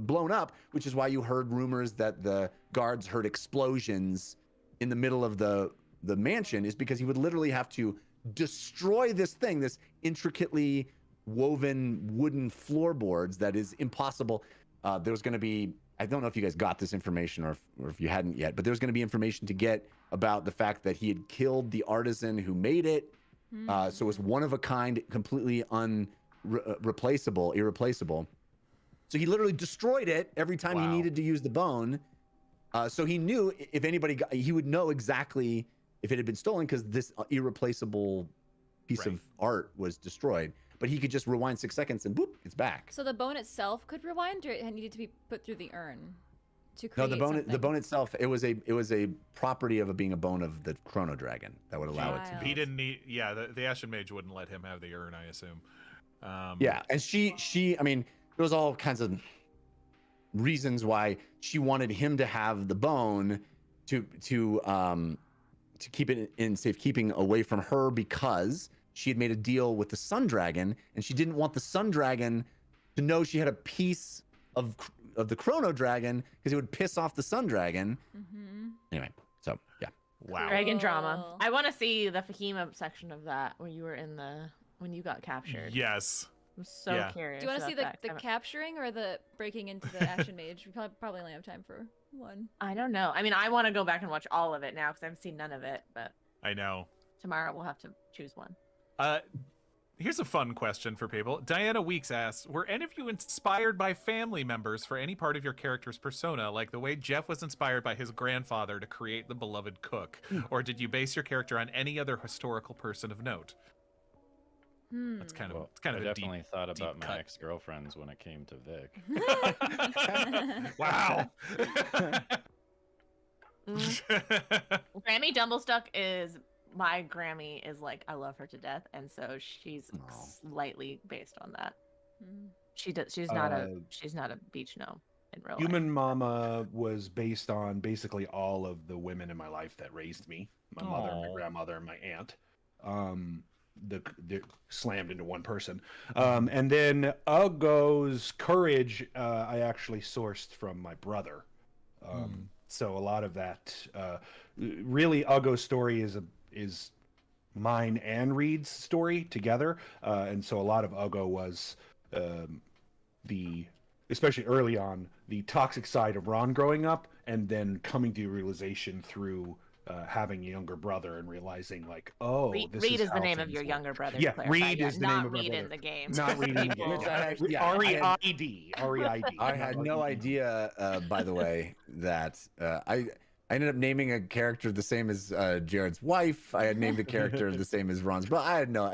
blown up, which is why you heard rumors that the guards heard explosions in the middle of the mansion, is because he would literally have to destroy this thing, this intricately woven wooden floorboards that is impossible. There was going to be, I don't know if you guys got this information or if you hadn't yet, but there was going to be information to get about the fact that he had killed the artisan who made it. So it was one of a kind, completely irreplaceable. So he literally destroyed it every time he needed to use the bone. So he knew if anybody got, he would know exactly if it had been stolen, because this irreplaceable piece of art was destroyed. But he could just rewind 6 seconds and boop, it's back. So the bone itself could rewind, or it needed to be put through the urn to create No, the bone itself, it was a property of being a bone of the Chrono Dragon that would allow it to be. He didn't need, the Ashen Mage wouldn't let him have the urn, I assume. Yeah, and she, I mean, there was all kinds of reasons why she wanted him to have the bone to keep it in safekeeping away from her, because she had made a deal with the Sun Dragon, and she didn't want the Sun Dragon to know she had a piece of the Chrono Dragon, because it would piss off the Sun Dragon. Anyway, so yeah. Wow. Dragon drama. I want to see the Fahima section of that when you were when you got captured. Yes. I'm so curious. Do you want to see about the that. capturing or the breaking into the Ashen Mage? We probably only have time for one. I don't know. I mean, I want to go back and watch all of it now because I've seen none of it, but I know. tomorrow we'll have to choose one. Here's a fun question for people. Diana Weeks asks, were any of you inspired by family members for any part of your character's persona, like the way Jeff was inspired by his grandfather to create the beloved cook? Or did you base your character on any other historical person of note? That's kind of, I definitely thought about my ex-girlfriends when it came to Vic. Wow. Grammy Dumblestuck is my Grammy is like, I love her to death, and so she's slightly based on that. She's not a beach gnome in real life. Human Mama was based on basically all of the women in my life that raised me. My mother, my grandmother, and my aunt. They're slammed into one person. And then Ugo's courage, I actually sourced from my brother. So a lot of that, really, Ugo's story is mine and Reed's story together. And so a lot of Ugo was especially early on, the toxic side of Ron growing up, and then coming to realization through having a younger brother and realizing like, Reed is the name of your younger brother. Yeah, Reed is the name of my Reed brother. in the game. Not Reed in the game. R-E-I-D. I had no idea, by the way, that I ended up naming a character the same as Jared's wife. I had named a character the same as Ron's, but I had no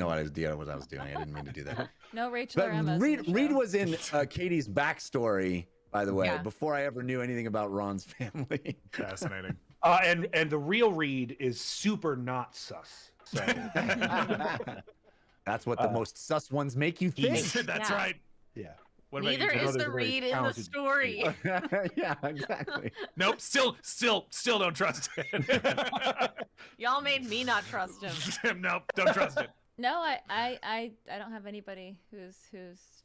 idea what I was doing. I didn't mean to do that. No Rachel or Emma. Reed was in Katie's backstory, by the way, before I ever knew anything about Ron's family. Fascinating. And the real Reed is super not sus. So that's what the most sus ones make you think. That's right. Yeah. What about Neither you, Jeff? is there's the a very read in the talented- story. Yeah, exactly. Nope. Still don't trust it. Y'all made me not trust him. Nope. Don't trust it. No, I don't have anybody whose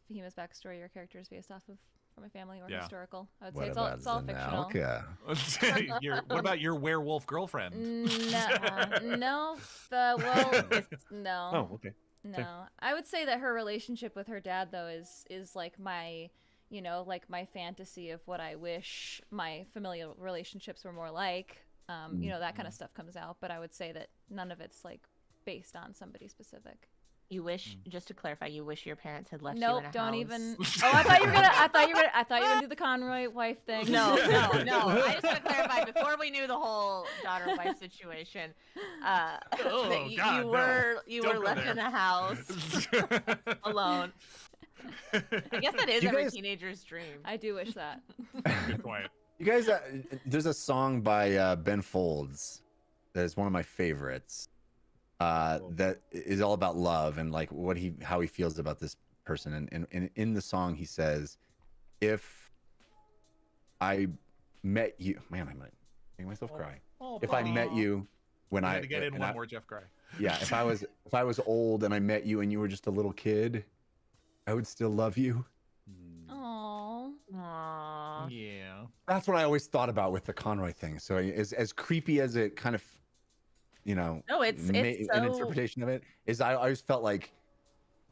Fahima's backstory or character is based off of from a family or Yeah. historical. I would say What it's all about fictional. Zanelka? What about your werewolf girlfriend? No, well, no. Oh, okay. No, I would say that her relationship with her dad, though, is like my, like my fantasy of what I wish my familial relationships were more like. That kind of stuff comes out, but I would say that none of it's like based on somebody specific. You wish, just to clarify, you wish your parents had left you Nope, in a don't house. even. Oh, I thought you were gonna do the Conroy wife thing. No. I just want to clarify before we knew the whole daughter-wife situation. That you Don't were go left there. in a house alone. I guess that is You every guys- teenager's dream. I do wish that. Good point. You guys, there's a song by Ben Folds that is one of my favorites. That is all about love and like how he feels about this person. And in the song he says, "If I met you, man, I might make myself cry. If I met you when I I had to get in and one I- more Jeff Cry. yeah, if I was old and I met you and you were just a little kid, I would still love you." Aww. Aww. Yeah. That's what I always thought about with the Conroy thing. So as creepy as it kind of, No, it's an so... interpretation of it is, I always felt like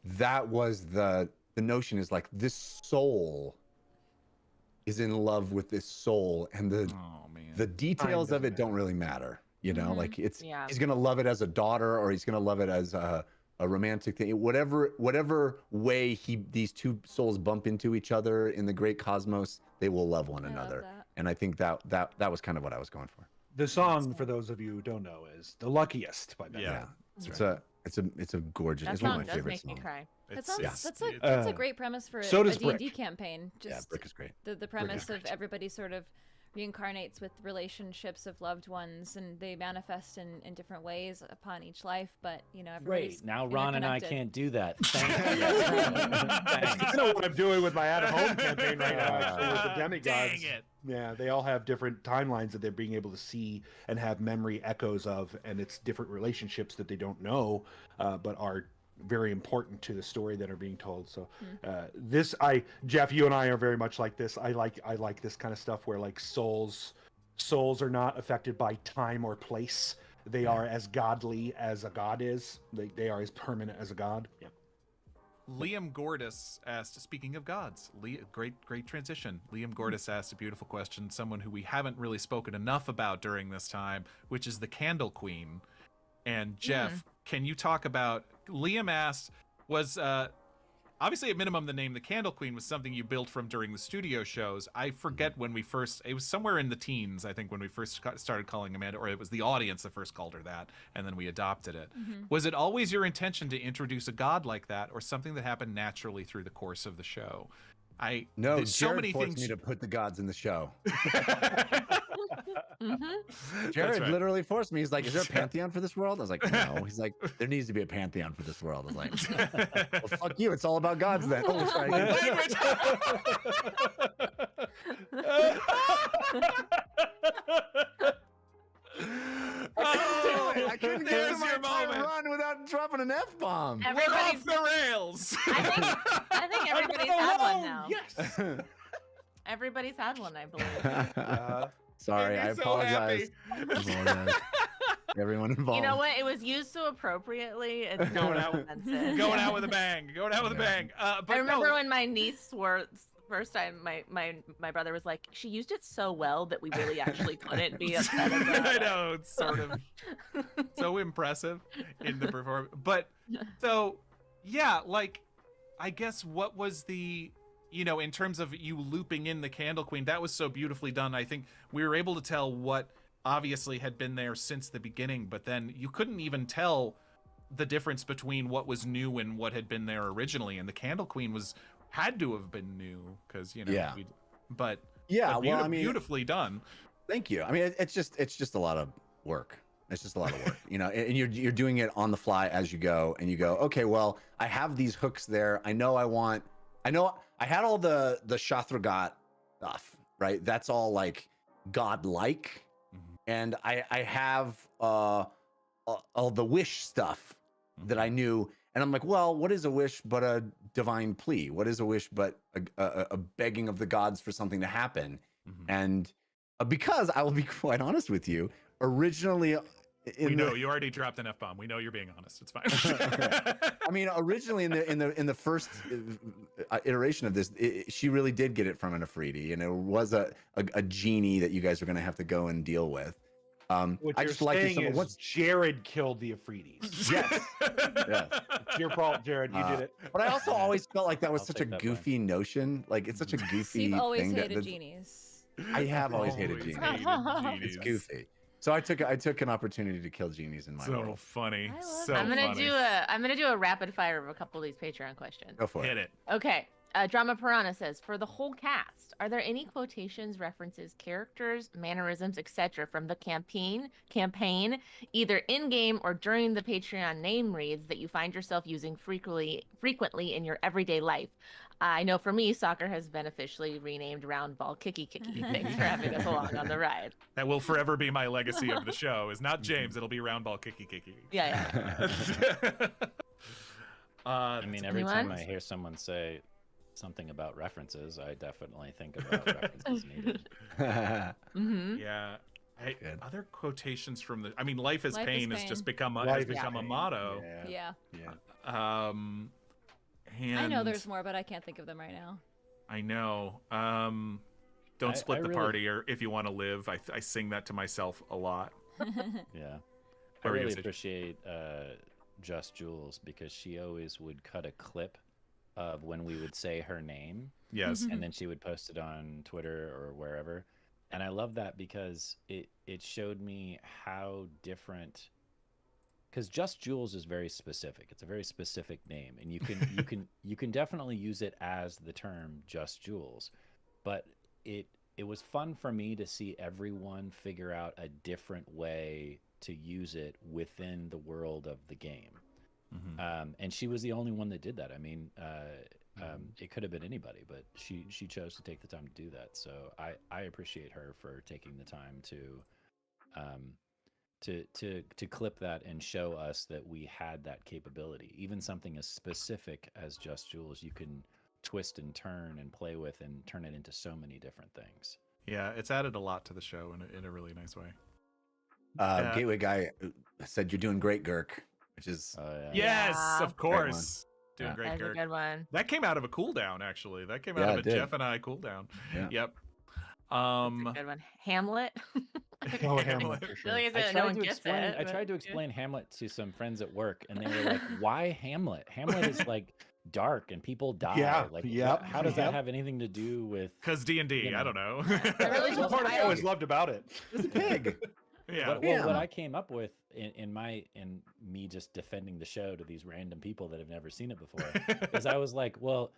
that was the notion is like this soul is in love with this soul, and Oh man. the details Kind of of it don't really matter. Mhm. Like Yeah. he's gonna love it as a daughter, or he's gonna love it as a romantic thing. Whatever way these two souls bump into each other in the great cosmos, they will love one I love another. that. And I think that was kind of what I was going for. The song, for those of you who don't know, is "The Luckiest" by Ben. Yeah. Folds. It's a gorgeous. That it's one of song my does favorite make me songs. cry. That's a great premise for so a does D&D Brick. campaign. Yeah, Just Brick is great. the premise of everybody sort of reincarnates with relationships of loved ones, and they manifest in different ways upon each life, but everybody's Great. Now Ron and I interconnected. can't do that. Thank you. You know what I'm doing with my at-home campaign right now, actually, with the demigods. Dang it. Yeah, they all have different timelines that they're being able to see and have memory echoes of, and it's different relationships that they don't know, but are very important to the story that are being told. So Jeff, you and I are very much like this. I like this kind of stuff where like souls are not affected by time or place. They are as godly as a god is. They are as permanent as a god. Yeah. Liam Gordis asked, speaking of gods, great transition. Liam Gordis asked a beautiful question, someone who we haven't really spoken enough about during this time, which is the Candle Queen. And Jeff, can you talk about, Liam asked, was obviously at minimum the name the Candle Queen was something you built from during the studio shows. I forget when it was somewhere in the teens, I think, when we first started calling Amanda, or it was the audience that first called her that, and then we adopted it. Was it always your intention to introduce a god like that, or something that happened naturally through the course of the show? No, there's so Jared many forced things me to put the gods in the show. Mm-hmm. Jared right. literally forced me. He's like, "Is there a pantheon for this world?" I was like, "No." He's like, "There needs to be a pantheon for this world." I was like, "Well, fuck you. It's all about gods then." Oh, sorry. I couldn't get there's to my your entire moment. run without dropping an F-bomb. We're Everybody's, off the rails. I think everybody's had one now. Yes. Everybody's had one, I believe. Sorry, Made me I so apologize. happy. I apologize. Everyone involved. You know what? It was used so appropriately. It's Going not out- offensive. Going out with a bang. Going out with a bang. But I remember no, when my niece swore first time. My brother was like, "She used it so well that we really actually couldn't be upset about I it." know, it's sort of so impressive in the performance. But so, yeah, like, I guess what was the, in terms of you looping in the Candle Queen, that was so beautifully done. I think we were able to tell what obviously had been there since the beginning, but then you couldn't even tell the difference between what was new and what had been there originally. And the Candle Queen had to have been new because, Yeah. but Yeah, but well, I mean, beautifully done. thank you. I mean, it's just a lot of work. It's just a lot of work, and you're doing it on the fly as you go, and you go, okay, well, I have these hooks there. I know I want I know I had all the Shathragat stuff, right? That's all like godlike, and I have all the wish stuff that I knew, and I'm like, well, what is a wish but a divine plea? What is a wish but a begging of the gods for something to happen? And because I will be quite honest with you, originally. We know you already dropped an F-bomb. We know you're being honest. It's fine. I mean, originally in the first iteration of this, she really did get it from an Afridi, and it was a genie that you guys were going to have to go and deal with. What I you're just like saying to is once Jared killed the Afridis. yes, yes. It's your fault, Jared. You did it. But I also always felt like that was I'll such a take that goofy notion. Like it's such a goofy You've always thing. hated genies. I have always hated Always genies. hated It's genies. goofy. So I took an opportunity to kill genies in my So world. funny. I love So it. I'm gonna funny. do a rapid fire of a couple of these Patreon questions. Go for Hit it. it. Okay. Drama Piranha says, for the whole cast, are there any quotations, references, characters, mannerisms, etc. from the campaign, either in-game or during the Patreon name reads that you find yourself using frequently in your everyday life? I know for me, soccer has been officially renamed Roundball Kicky Kicky. Thanks for having us along on the ride. That will forever be my legacy of the show. Is not James. It'll be Roundball Kicky Kicky. Yeah. I mean, every Anyone? time I hear someone say something about references, I definitely think about references needed. Mm-hmm. Yeah. Hey, Good. other quotations from the. I mean, life is Life is pain has pain. just become Life has is become a pain. motto. Yeah. And I know there's more, but I can't think of them right now. I know. Don't I split the really- party, or if you want to live. I sing that to myself a lot. Yeah. Or I really usage. appreciate Just Jules because she always would cut a clip of when we would say her name Yes. and then she would post it on Twitter or wherever. And I love that because it showed me how different, because Just Jules is very specific. It's a very specific name, and you can definitely use it as the term Just Jules. But it was fun for me to see everyone figure out a different way to use it within the world of the game. And she was the only one that did that. I mean, it could have been anybody, but she chose to take the time to do that. So I appreciate her for taking the time to clip that and show us that we had that capability. Even something as specific as Just Jules, you can twist and turn and play with and turn it into so many different things. Yeah, it's added a lot to the show in a really nice way. Gateway guy said you're doing great, Girk, which is Yes, Yeah. of course. Doing Yeah. great, That's a Kurt. good one. That came out of a cooldown, actually. That came Yeah, out of it a did. Jeff and I cooldown. Yeah. Yep. That's a good one. Hamlet. Oh, Hamlet, for sure. Really is I it? No tried one to gets explain. it. I tried to but- explain Hamlet to some friends at work, and they were like, "Why Hamlet? Hamlet is like dark and people die. Yeah, Like, yep, how does that yep. have anything to do with?" Because D&D, You know. I don't know. really That's the part I always loved about it. it's a pig. Yeah. What Yeah. I came up with in me just defending the show to these random people that have never seen it before is I was like, well,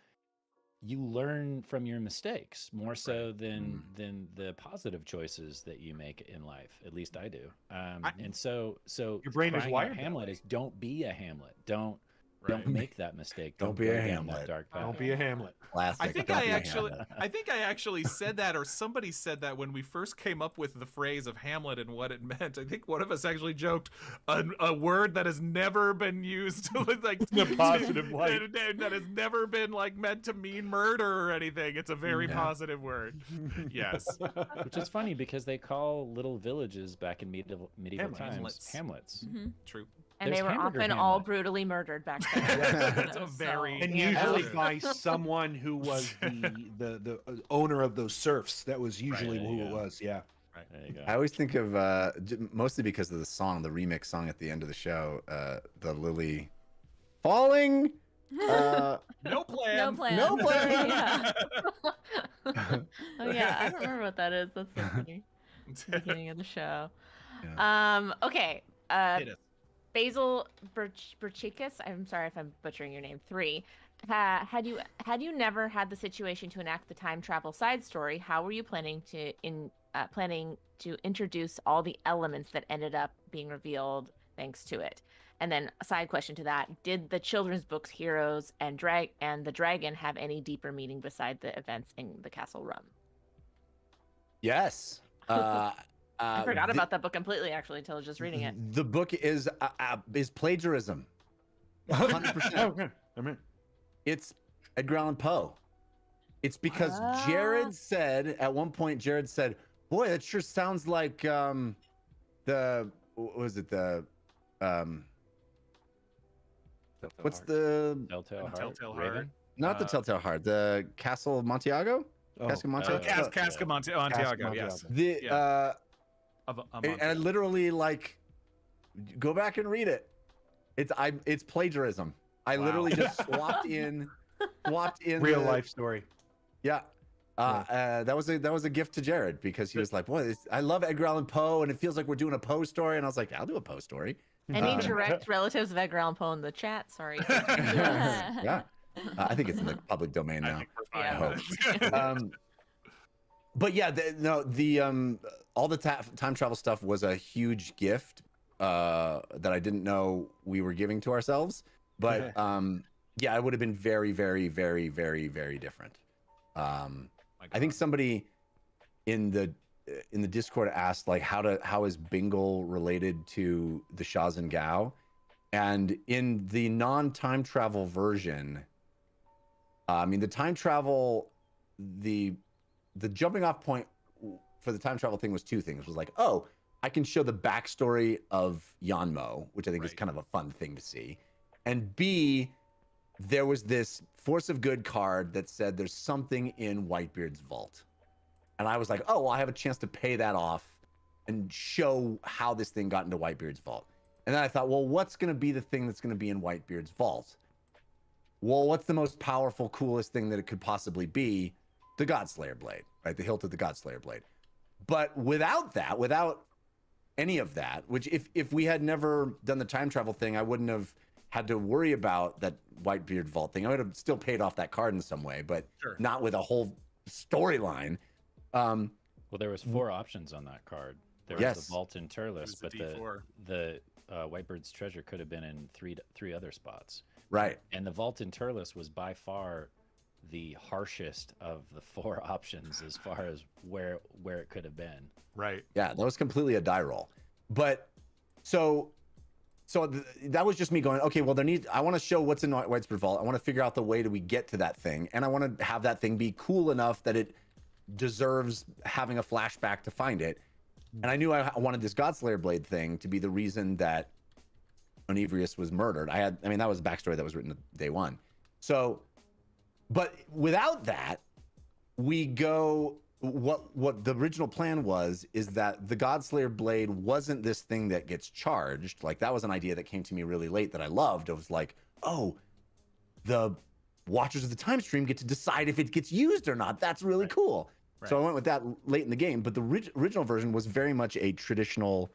you learn from your mistakes more so than the positive choices that you make in life. At least I do. And so Your brain is crying out wired that Hamlet way. is don't be a Hamlet. Don't Right. make that mistake. Don't be go a down that Hamlet. dark path. Don't be a Hamlet. Classic. I think Don't I be a actually, Hamlet. I think I actually said that, or somebody said that when we first came up with the phrase of Hamlet and what it meant. I think one of us actually joked a word that has never been used like In a positive light. that has never been like meant to mean murder or anything. It's a very positive word. Yes. Which is funny because they call little villages back in medieval times Hamlets. True. And There's they were Hamburger often all Hamlet. brutally murdered back then. That's a very And yeah. usually true. by someone who was the owner of those serfs. That was usually Right, who yeah. it was. Yeah. There you go. I always think of mostly because of the song, the remix song at the end of the show, the Lily falling. No plan. No plan. No plan. Yeah. Oh yeah, I don't remember what that is. That's so funny. Beginning of the show. Yeah. Okay. Hit us. Basil Berchikas, I'm sorry if I'm butchering your name. 3. Had you never had the situation to enact the time travel side story, how were you planning to introduce all the elements that ended up being revealed thanks to it. And then a side question to that, did the children's books Heroes and the Dragon have any deeper meaning beside the events in the Castle Rum? Yes. I forgot about that book completely, actually, until I was just reading it. The book is plagiarism. 100%. Okay. I mean, It's Edgar Allan Poe. It's because Jared said, at one point, Jared said, boy, that sure sounds like what's the Telltale Heart? Telltale Raven? Heart. not the Telltale Heart, the Castle of Montiago? Oh, Cask of Montiago? Cask of Montiago, yes. The Yeah. and I literally like go back and read it. It's plagiarism. I Wow. literally just swapped in real life story. Yeah. That was a gift to Jared because he was like, boy, I love Edgar Allan Poe and it feels like we're doing a Poe story. And I was like, I'll do a Poe story. Any direct relatives of Edgar Allan Poe in the chat? Sorry. Yeah. I think it's in the public domain I now. think we're Yeah. fine. But yeah, all the time travel stuff was a huge gift that I didn't know we were giving to ourselves. But yeah, it would have been very, very, very, very, very different. I think somebody in the Discord asked like how is Bingle related to the Shazin Gao? And in the non-time travel version, I mean the time travel, the jumping off point for the time travel thing was two things. It was like, oh, I can show the backstory of Yanmo, which I think is kind of a fun thing to see. And B, there was this Force of Good card that said there's something in Whitebeard's vault. And I was like, oh, well, I have a chance to pay that off and show how this thing got into Whitebeard's vault. And then I thought, well, what's going to be the thing that's going to be in Whitebeard's vault? Well, what's the most powerful, coolest thing that it could possibly be? The Godslayer blade, right? The hilt of the Godslayer blade. But without any of that, which if we had never done the time travel thing, I wouldn't have had to worry about that Whitebeard vault thing. I would have still paid off that card in some way, but not with a whole storyline. Well, there was 4 options on that card. There was the vault in Turles, but the Whitebird's treasure could have been in three other spots. Right. And the vault in Turles was by far the harshest of the 4 options as far as where it could have been. Right. Yeah, that was completely a die roll. But so that was just me going, okay, well, I want to show what's in Whitebeard's vault. I want to figure out the way do we get to that thing, and I want to have that thing be cool enough that it deserves having a flashback to find it. And I knew I wanted this Godslayer blade thing to be the reason that Onivrius was murdered. That was a backstory that was written day one. So, but without that, we go, what the original plan was is that the Godslayer blade wasn't this thing that gets charged. Like that was an idea that came to me really late that I loved. It was like, oh, the Watchers of the Time Stream get to decide if it gets used or not. That's really cool. Right. So I went with that late in the game, but the original version was very much a traditional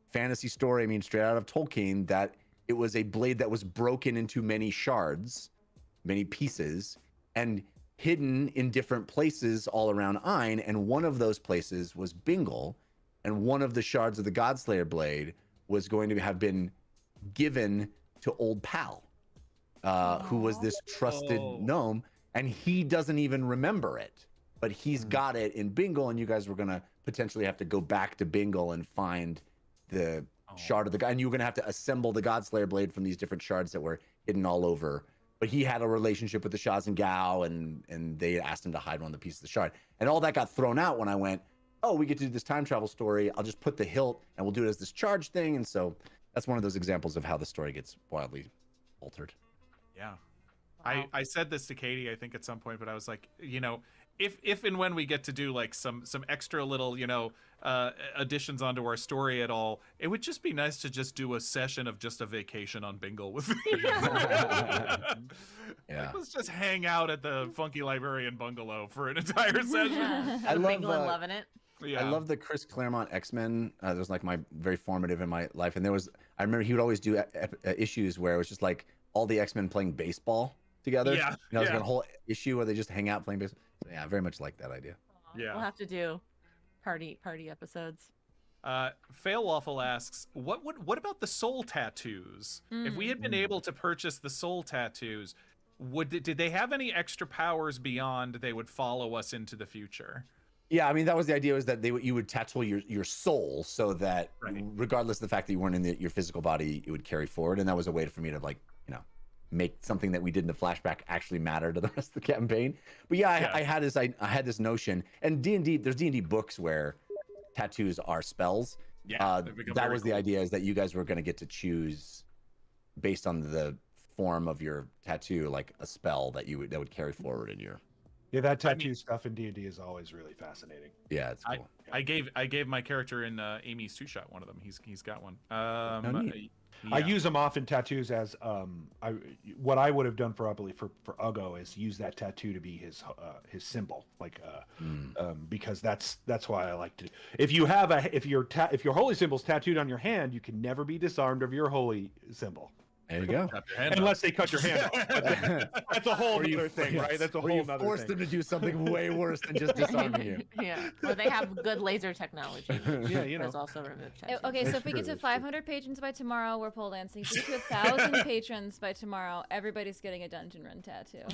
fantasy story. I mean, straight out of Tolkien, that it was a blade that was broken into many shards, many pieces, and hidden in different places all around Ain. And one of those places was Bingle, and one of the shards of the Godslayer blade was going to have been given to Old Pal, who was this trusted gnome, and he doesn't even remember it. But he's got it in Bingle, and you guys were going to potentially have to go back to Bingle and find the shard of the guy. And you were going to have to assemble the Godslayer blade from these different shards that were hidden all over. But he had a relationship with the Shazin Gao, and they asked him to hide one of the pieces of the shard. And all that got thrown out when I went, oh, we get to do this time travel story. I'll just put the hilt, and we'll do it as this charge thing. And so that's one of those examples of how the story gets wildly altered. Yeah. Wow. I said this to Katie, I think at some point, but I was like, if and when we get to do like some extra little additions onto our story at all, it would just be nice to just do a session of just a vacation on Bingle with Yeah. Like, let's just hang out at the Funky Librarian Bungalow for an entire session. I love Bingle and loving it. Yeah. I love the Chris Claremont X-Men. That was like very formative in my life. And I remember he would always do issues where it was just like all the X-Men playing baseball together. Yeah. It was like a whole issue where they just hang out playing baseball. Yeah, very much like that idea. Yeah, we'll have to do party episodes. Failwaffle asks, what about the soul tattoos? If we had been able to purchase the soul tattoos, did they have any extra powers beyond they would follow us into the future? Yeah, I mean, that was the idea, was that you would tattoo your soul, so that regardless of the fact that you weren't in your physical body, it would carry forward. And that was a way for me to, like, make something that we did in the flashback actually matter to the rest of the campaign. But yeah, I had this notion, and D&D, there's D&D books where tattoos are spells. Yeah, that was the idea, is that you guys were going to get to choose based on the form of your tattoo, like a spell that would carry forward in your. Yeah, that tattoo stuff in D&D is always really fascinating. Yeah, it's cool. I gave my character in Amy's two-shot one of them. He's got one. I use them often, tattoos, as what I would have done for Uggo is use that tattoo to be his symbol, like because that's why I like to. If your holy symbol's tattooed on your hand, you can never be disarmed of your holy symbol. There you go. Unless they cut your hand off. That's a whole other thing, right? That's a whole other thing. Force them to do something way worse than just disarming you. Yeah, or they have good laser technology. Yeah, There's also remove tattoos. Okay, so if we get to 500 patrons by tomorrow, we're pole dancing. If we get to 1,000 patrons by tomorrow, everybody's getting a dungeon run tattoo.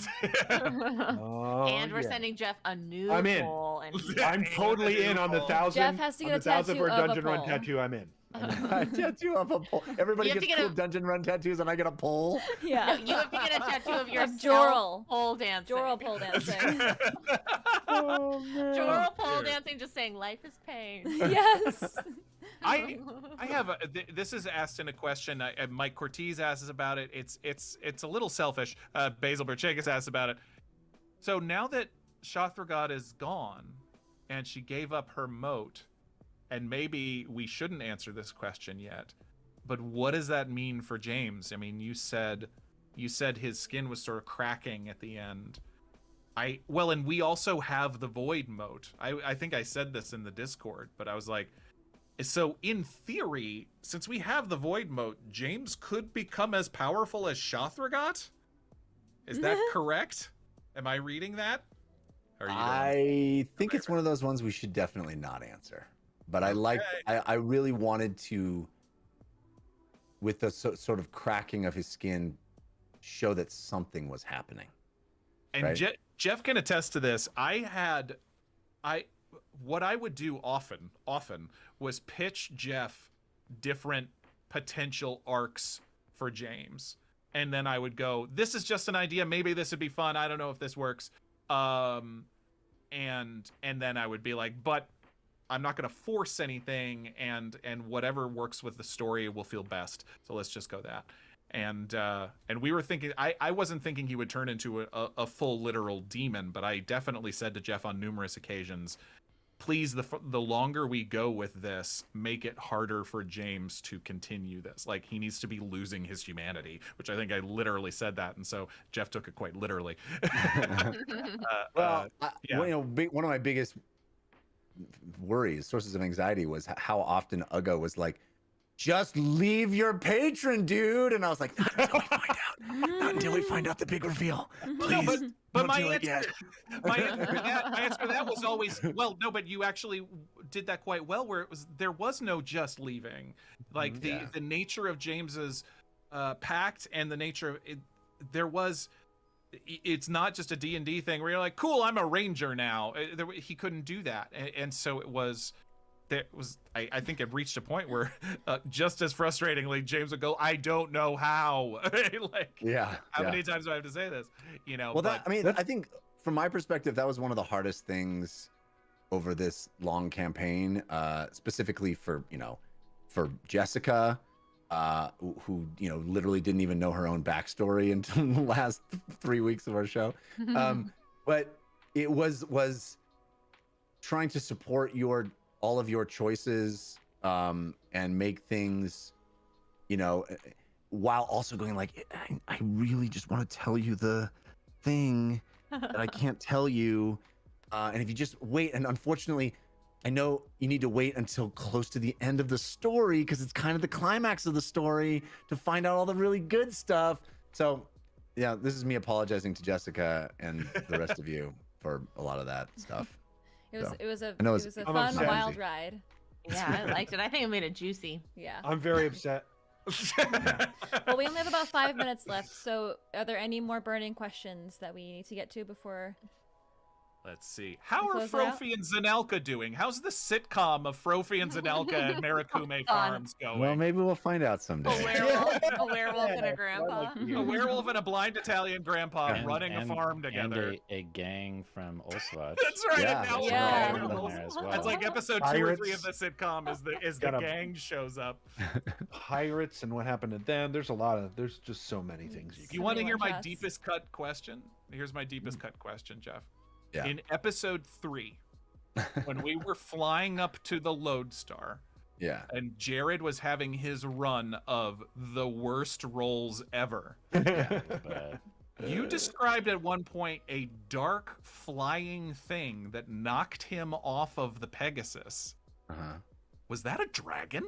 And we're sending Jeff a new I'm in. pole. And I'm totally in on the 1,000. Jeff has to get a tattoo for a of a dungeon run pole. tattoo. I'm in. Tattoo of a pole. Everybody gets cool dungeon run tattoos, and I get a pole. Yeah. you have to get a tattoo of your Joral pole dancing. Joral pole dancing. Joral pole dancing, just saying life is pain. Yes. I have this is asked in a question. Mike Cortez asks about it. It's a little selfish. Basil Berchegas asks about it. So now that Shathragat is gone, and she gave up her moat, and maybe we shouldn't answer this question yet, but what does that mean for James? I mean, you said his skin was sort of cracking at the end. And we also have the void moat. I think I said this in the Discord, but I was like, so in theory, since we have the void moat, James could become as powerful as Shathragat? Is that correct? Am I reading that? I think it's one of those ones we should definitely not answer. But I really wanted to, with the sort of cracking of his skin, show that something was happening. And right? Jeff can attest to this. What I would do often was pitch Jeff different potential arcs for James. And then I would go, this is just an idea. Maybe this would be fun. I don't know if this works. And then I would be like, but I'm not going to force anything, and whatever works with the story will feel best. So let's just go that. And we were thinking, I wasn't thinking he would turn into a full literal demon, but I definitely said to Jeff on numerous occasions, please, the longer we go with this, make it harder for James to continue this. Like, he needs to be losing his humanity, which I think I literally said that, and so Jeff took it quite literally. One of my biggest worries, sources of anxiety, was how often Uggo was like, just leave your patron, dude. And I was like, not until we find out. Not until we find out the big reveal. Please. No, but my answer to that was always, well, no, but you actually did that quite well, where there was no just leaving. Like the nature of James's pact and the nature of it, it's not just a D&D thing where you're like, cool, I'm a ranger now. He couldn't do that. And so I think it reached a point where just as frustratingly, James would go, I don't know how. How many times do I have to say this? Well, I think from my perspective, that was one of the hardest things over this long campaign, specifically for Jessica, who literally didn't even know her own backstory until the last 3 weeks of our show. But it was trying to support all of your choices and make things, while also going like, I really just want to tell you the thing that I can't tell you. And if you just wait, and unfortunately, I know you need to wait until close to the end of the story, because it's kind of the climax of the story, to find out all the really good stuff. So yeah, this is me apologizing to Jessica and the rest of you for a lot of that stuff. It was a fun, upset. wild ride. Yeah, I liked it. I think it made it juicy. Yeah. I'm very upset. Well, we only have about 5 minutes left, so are there any more burning questions that we need to get to before? Let's see. How are Close it out? Frophy and Zanelka doing? How's the sitcom of Frophy and Zanelka at Marikume Farms going? Well, maybe we'll find out someday. A werewolf and a grandpa. A werewolf and a blind Italian grandpa running a farm together. And a gang from Oswald. That's right. Yeah, and now that's we're right. all In there as well. That's like episode 2 or 3 Pirates. of the sitcom is the Got a- gang shows up. Pirates and what happened to them. There's just so many things you You can. want to hear my Chess. deepest cut question? Here's my deepest cut question, Jeff. Yeah. In episode 3, when we were flying up to the Lodestar, Yeah. and Jared was having his run of the worst rolls ever, But you described at one point a dark flying thing that knocked him off of the Pegasus. Uh-huh. Was that a dragon?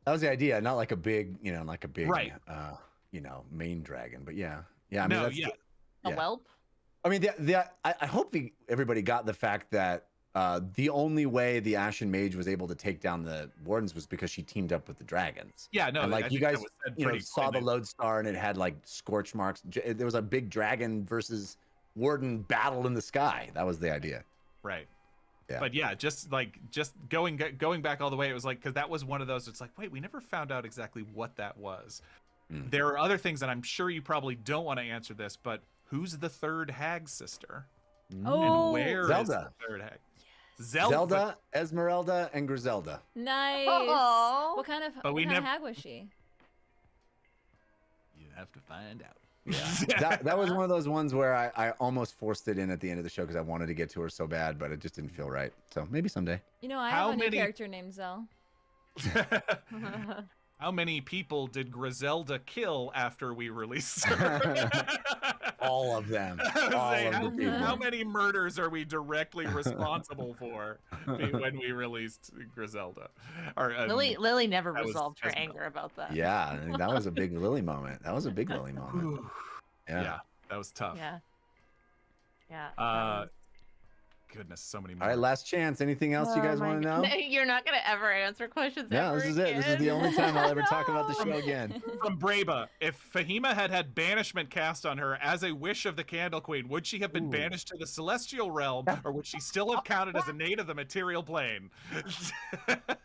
That was the idea, not like a big, Right. main dragon, but yeah. Yeah, I mean, No, that's yeah. A Yeah. whelp. I mean, I hope everybody got the fact that the only way the Ashen Mage was able to take down the Wardens was because she teamed up with the dragons. Yeah, no, and I like you think that guys, was said pretty saw the plainly. Lodestar and it had like scorch marks. There was a big dragon versus Warden battle in the sky. That was the idea. Right. Yeah. But yeah, just going back all the way, it was like, because that was one of those, it's like, wait, we never found out exactly what that was. Mm. There are other things, and I'm sure you probably don't want to answer this, but who's the third hag sister? Oh, And where is Zelda. the third hag? Zelda, Esmeralda, and Griselda. nice. Oh. What kind of But we what kind of never- hag was she? You have to find out. That was one of those ones where I almost forced it in at the end of the show because I wanted to get to her so bad, but it just didn't feel right. So maybe someday. You know, I How have a new many- character named Zell. How many people did Griselda kill after we released her? All of them. I was All saying, of the people. how many murders are we directly responsible for when we released Griselda? Or, Lily never that was resolved her Jezebel. anger about that. Yeah, I mean, that was a big Lily moment. That was a big Lily moment. yeah. Yeah. That was tough. Yeah. Yeah. Goodness, so many more. All right, last chance. Anything else you guys want to know? You're not gonna ever answer questions. Yeah, ever this is it. This is the again. only time I'll ever talk about the show again. From Braba, if Fahima had banishment cast on her as a wish of the Candle Queen, would she have been banished to the celestial realm, or would she still have counted as a native of the material plane?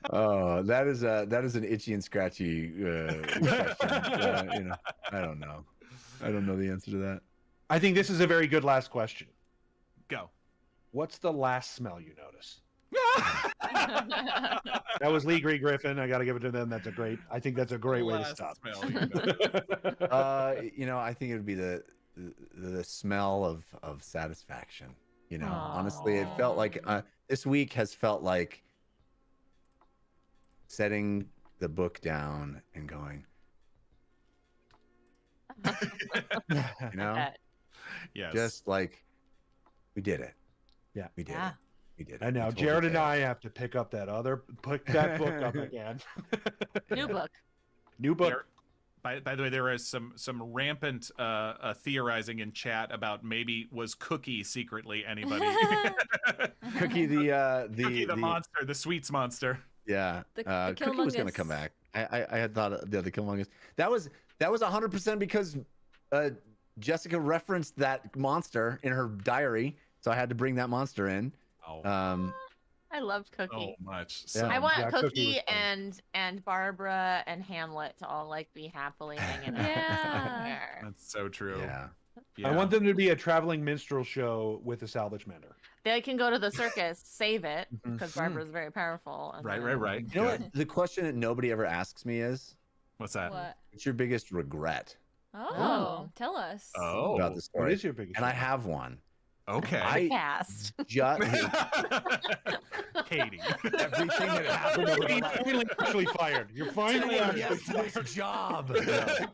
Oh, that is an itchy and scratchy question. I don't know. I don't know the answer to that. I think this is a very good last question. Go. What's the last smell you notice? That was Lee Gree Griffin. I got to give it to them. I think that's a great way to Last stop. smell, you know. I think it would be the smell of satisfaction. Honestly, it felt like this week has felt like setting the book down and going, Yes. just like we did it. Yeah. We did Yeah. it. We did it. And now We told Jared the and tale. I have to pick up that book up again. New book. New book. By the way, there is some rampant theorizing in chat about maybe was Cookie secretly anybody. Cookie Cookie the monster, the sweets monster. Yeah, The Cookie was gonna Killmongus. come back. I had thought the Killmongus. That was 100% because Jessica referenced that monster in her diary, so I had to bring that monster in. Oh, I loved Cookie. so much. Yeah. So I want Yeah, Cookie Cookie was fun. and Barbara and Hamlet to all like be happily hanging out. Yeah. together. That's so true. Yeah, I want them to be a traveling minstrel show with a salvage mender. They can go to the circus, save it, Mhm. because Barbara's very powerful. and then- Right. you know what? The question that nobody ever asks me is, What's that? What? "What's your biggest regret Oh, tell us. Oh, about the What story?" is your biggest? And I have one. okay. I Cast. just Katie. everything that happened over the You're last finally actually fired. You're finally actually fired. this job.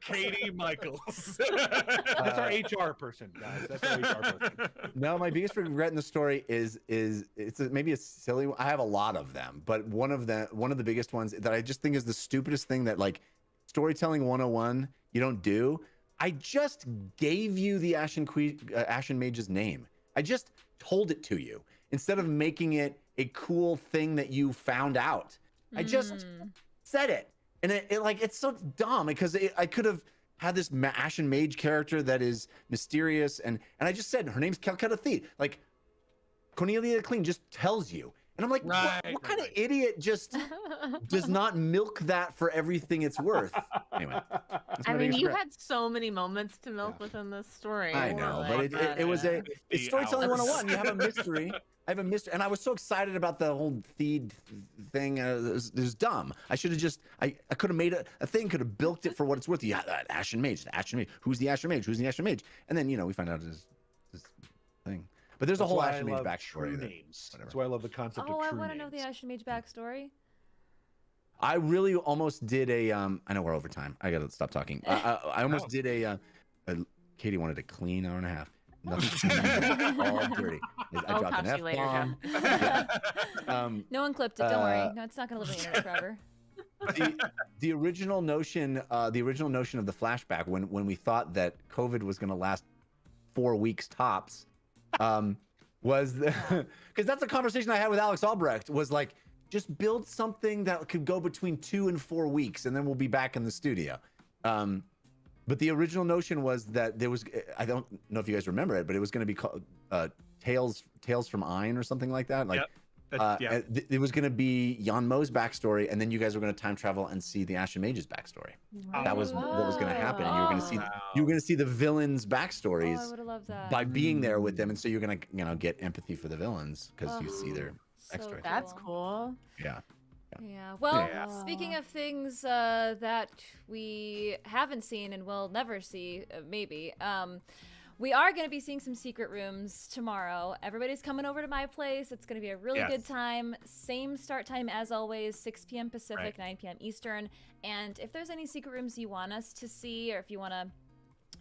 Katie Michaels. That's our HR person, guys. That's our HR person. No, my biggest regret in the story is maybe a silly one. I have a lot of them, but one of the biggest ones that I just think is the stupidest thing that, like, storytelling 101 you don't do. I just gave you the Ashen Mage's name. I just told it to you instead of making it a cool thing that you found out. I just said it, and it's so dumb because I could have had this Ashen Mage character that is mysterious, and I just said her name's Calcutta Thief. Like Cornelia the Clean just tells you, and I'm like, what kind of idiot just does not milk that for everything it's worth? Anyway, I mean, you had so many moments to milk within this story. I know, but it's storytelling 101. You have a mystery. I have a mystery, and I was so excited about the whole Theed thing. It was dumb. I should have just, I could have made a thing, could have bilked it for what it's worth. Yeah, that Ashen Mage, Who's the Ashen Mage? Who's the Ashen Mage? And then, we find out this thing. But there's a whole Ashen Mage backstory. That's why I love the concept of true I want to know names. the Ashen Mage backstory. I really almost did I know we're over time. I gotta stop talking. I almost did Katie wanted a clean hour and a half. Nothing all dirty. I dropped an F-bomb. Yeah. No one clipped it. Don't worry. No, it's not gonna live on the internet forever. The original notion of the flashback when we thought that COVID was gonna last 4 weeks tops, was because that's a conversation I had with Alex Albrecht. Was like, just build something that could go between 2 and 4 weeks, and then we'll be back in the studio. But the original notion was that there was, I don't know if you guys remember it, but it was going to be called Tales from Ein or something like that. Like, it was going to be Jan Mo's backstory, and then you guys were going to time travel and see the Ashen Mage's backstory. Wow. That was what was going to happen. And you were going to see the villains' backstories I would have loved that. by being there with them, and so you're going to get empathy for the villains because you see their backstory. That's cool. Yeah. Yeah. Well, speaking of things that we haven't seen and will never see, maybe, we are going to be seeing some secret rooms tomorrow. Everybody's coming over to my place. It's going to be a really good time. Same start time as always, 6 p.m. Pacific, 9 p.m. Eastern. And if there's any secret rooms you want us to see, or if you want to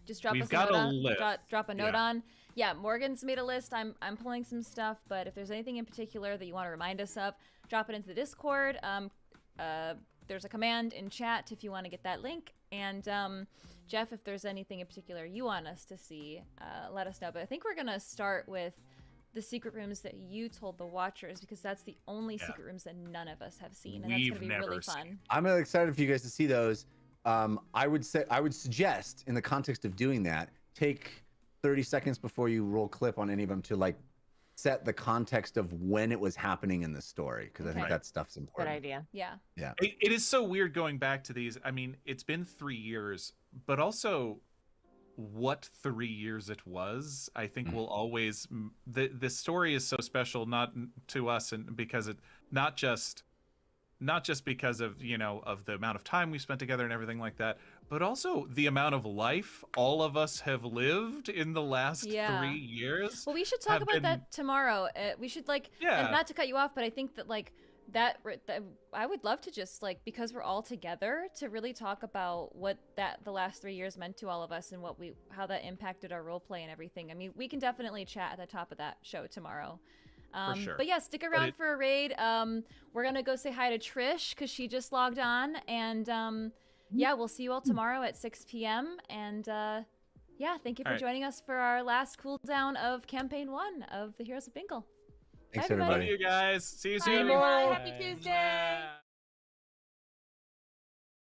just drop us a note on, drop a note on. Yeah, Morgan's made a list. I'm pulling some stuff, but if there's anything in particular that you want to remind us of, drop it into the Discord. There's a command in chat if you want to get that link. And Jeff, if there's anything in particular you want us to see, let us know. But I think we're going to start with the secret rooms that you told the watchers, because that's the only secret rooms that none of us have seen. And that's going to be really fun. I'm really excited for you guys to see those. I would suggest, in the context of doing that, take 30 seconds before you roll clip on any of them to like set the context of when it was happening in the story, because I think that stuff's important. Good idea. Yeah. It is so weird going back to these. I mean, it's been 3 years, but also what 3 years it was. I think will always the story is so special, not to us, and because it not just because of of the amount of time we spent together and everything like that, but also the amount of life all of us have lived in the last 3 years. Well, we should talk about that tomorrow. We should and not to cut you off, but I think that that I would love to just because we're all together, to really talk about what the last 3 years meant to all of us and how that impacted our role play and everything. I mean, we can definitely chat at the top of that show tomorrow. For sure. But yeah, stick around for a raid. We're gonna go say hi to Trish because she just logged on, and we'll see you all tomorrow at 6 p.m. And thank you for joining us for our last cooldown of campaign 1 of the Heroes of Bingle. Thanks, Bye, everybody. Love you guys. See you Bye, soon. everyone. Happy Tuesday.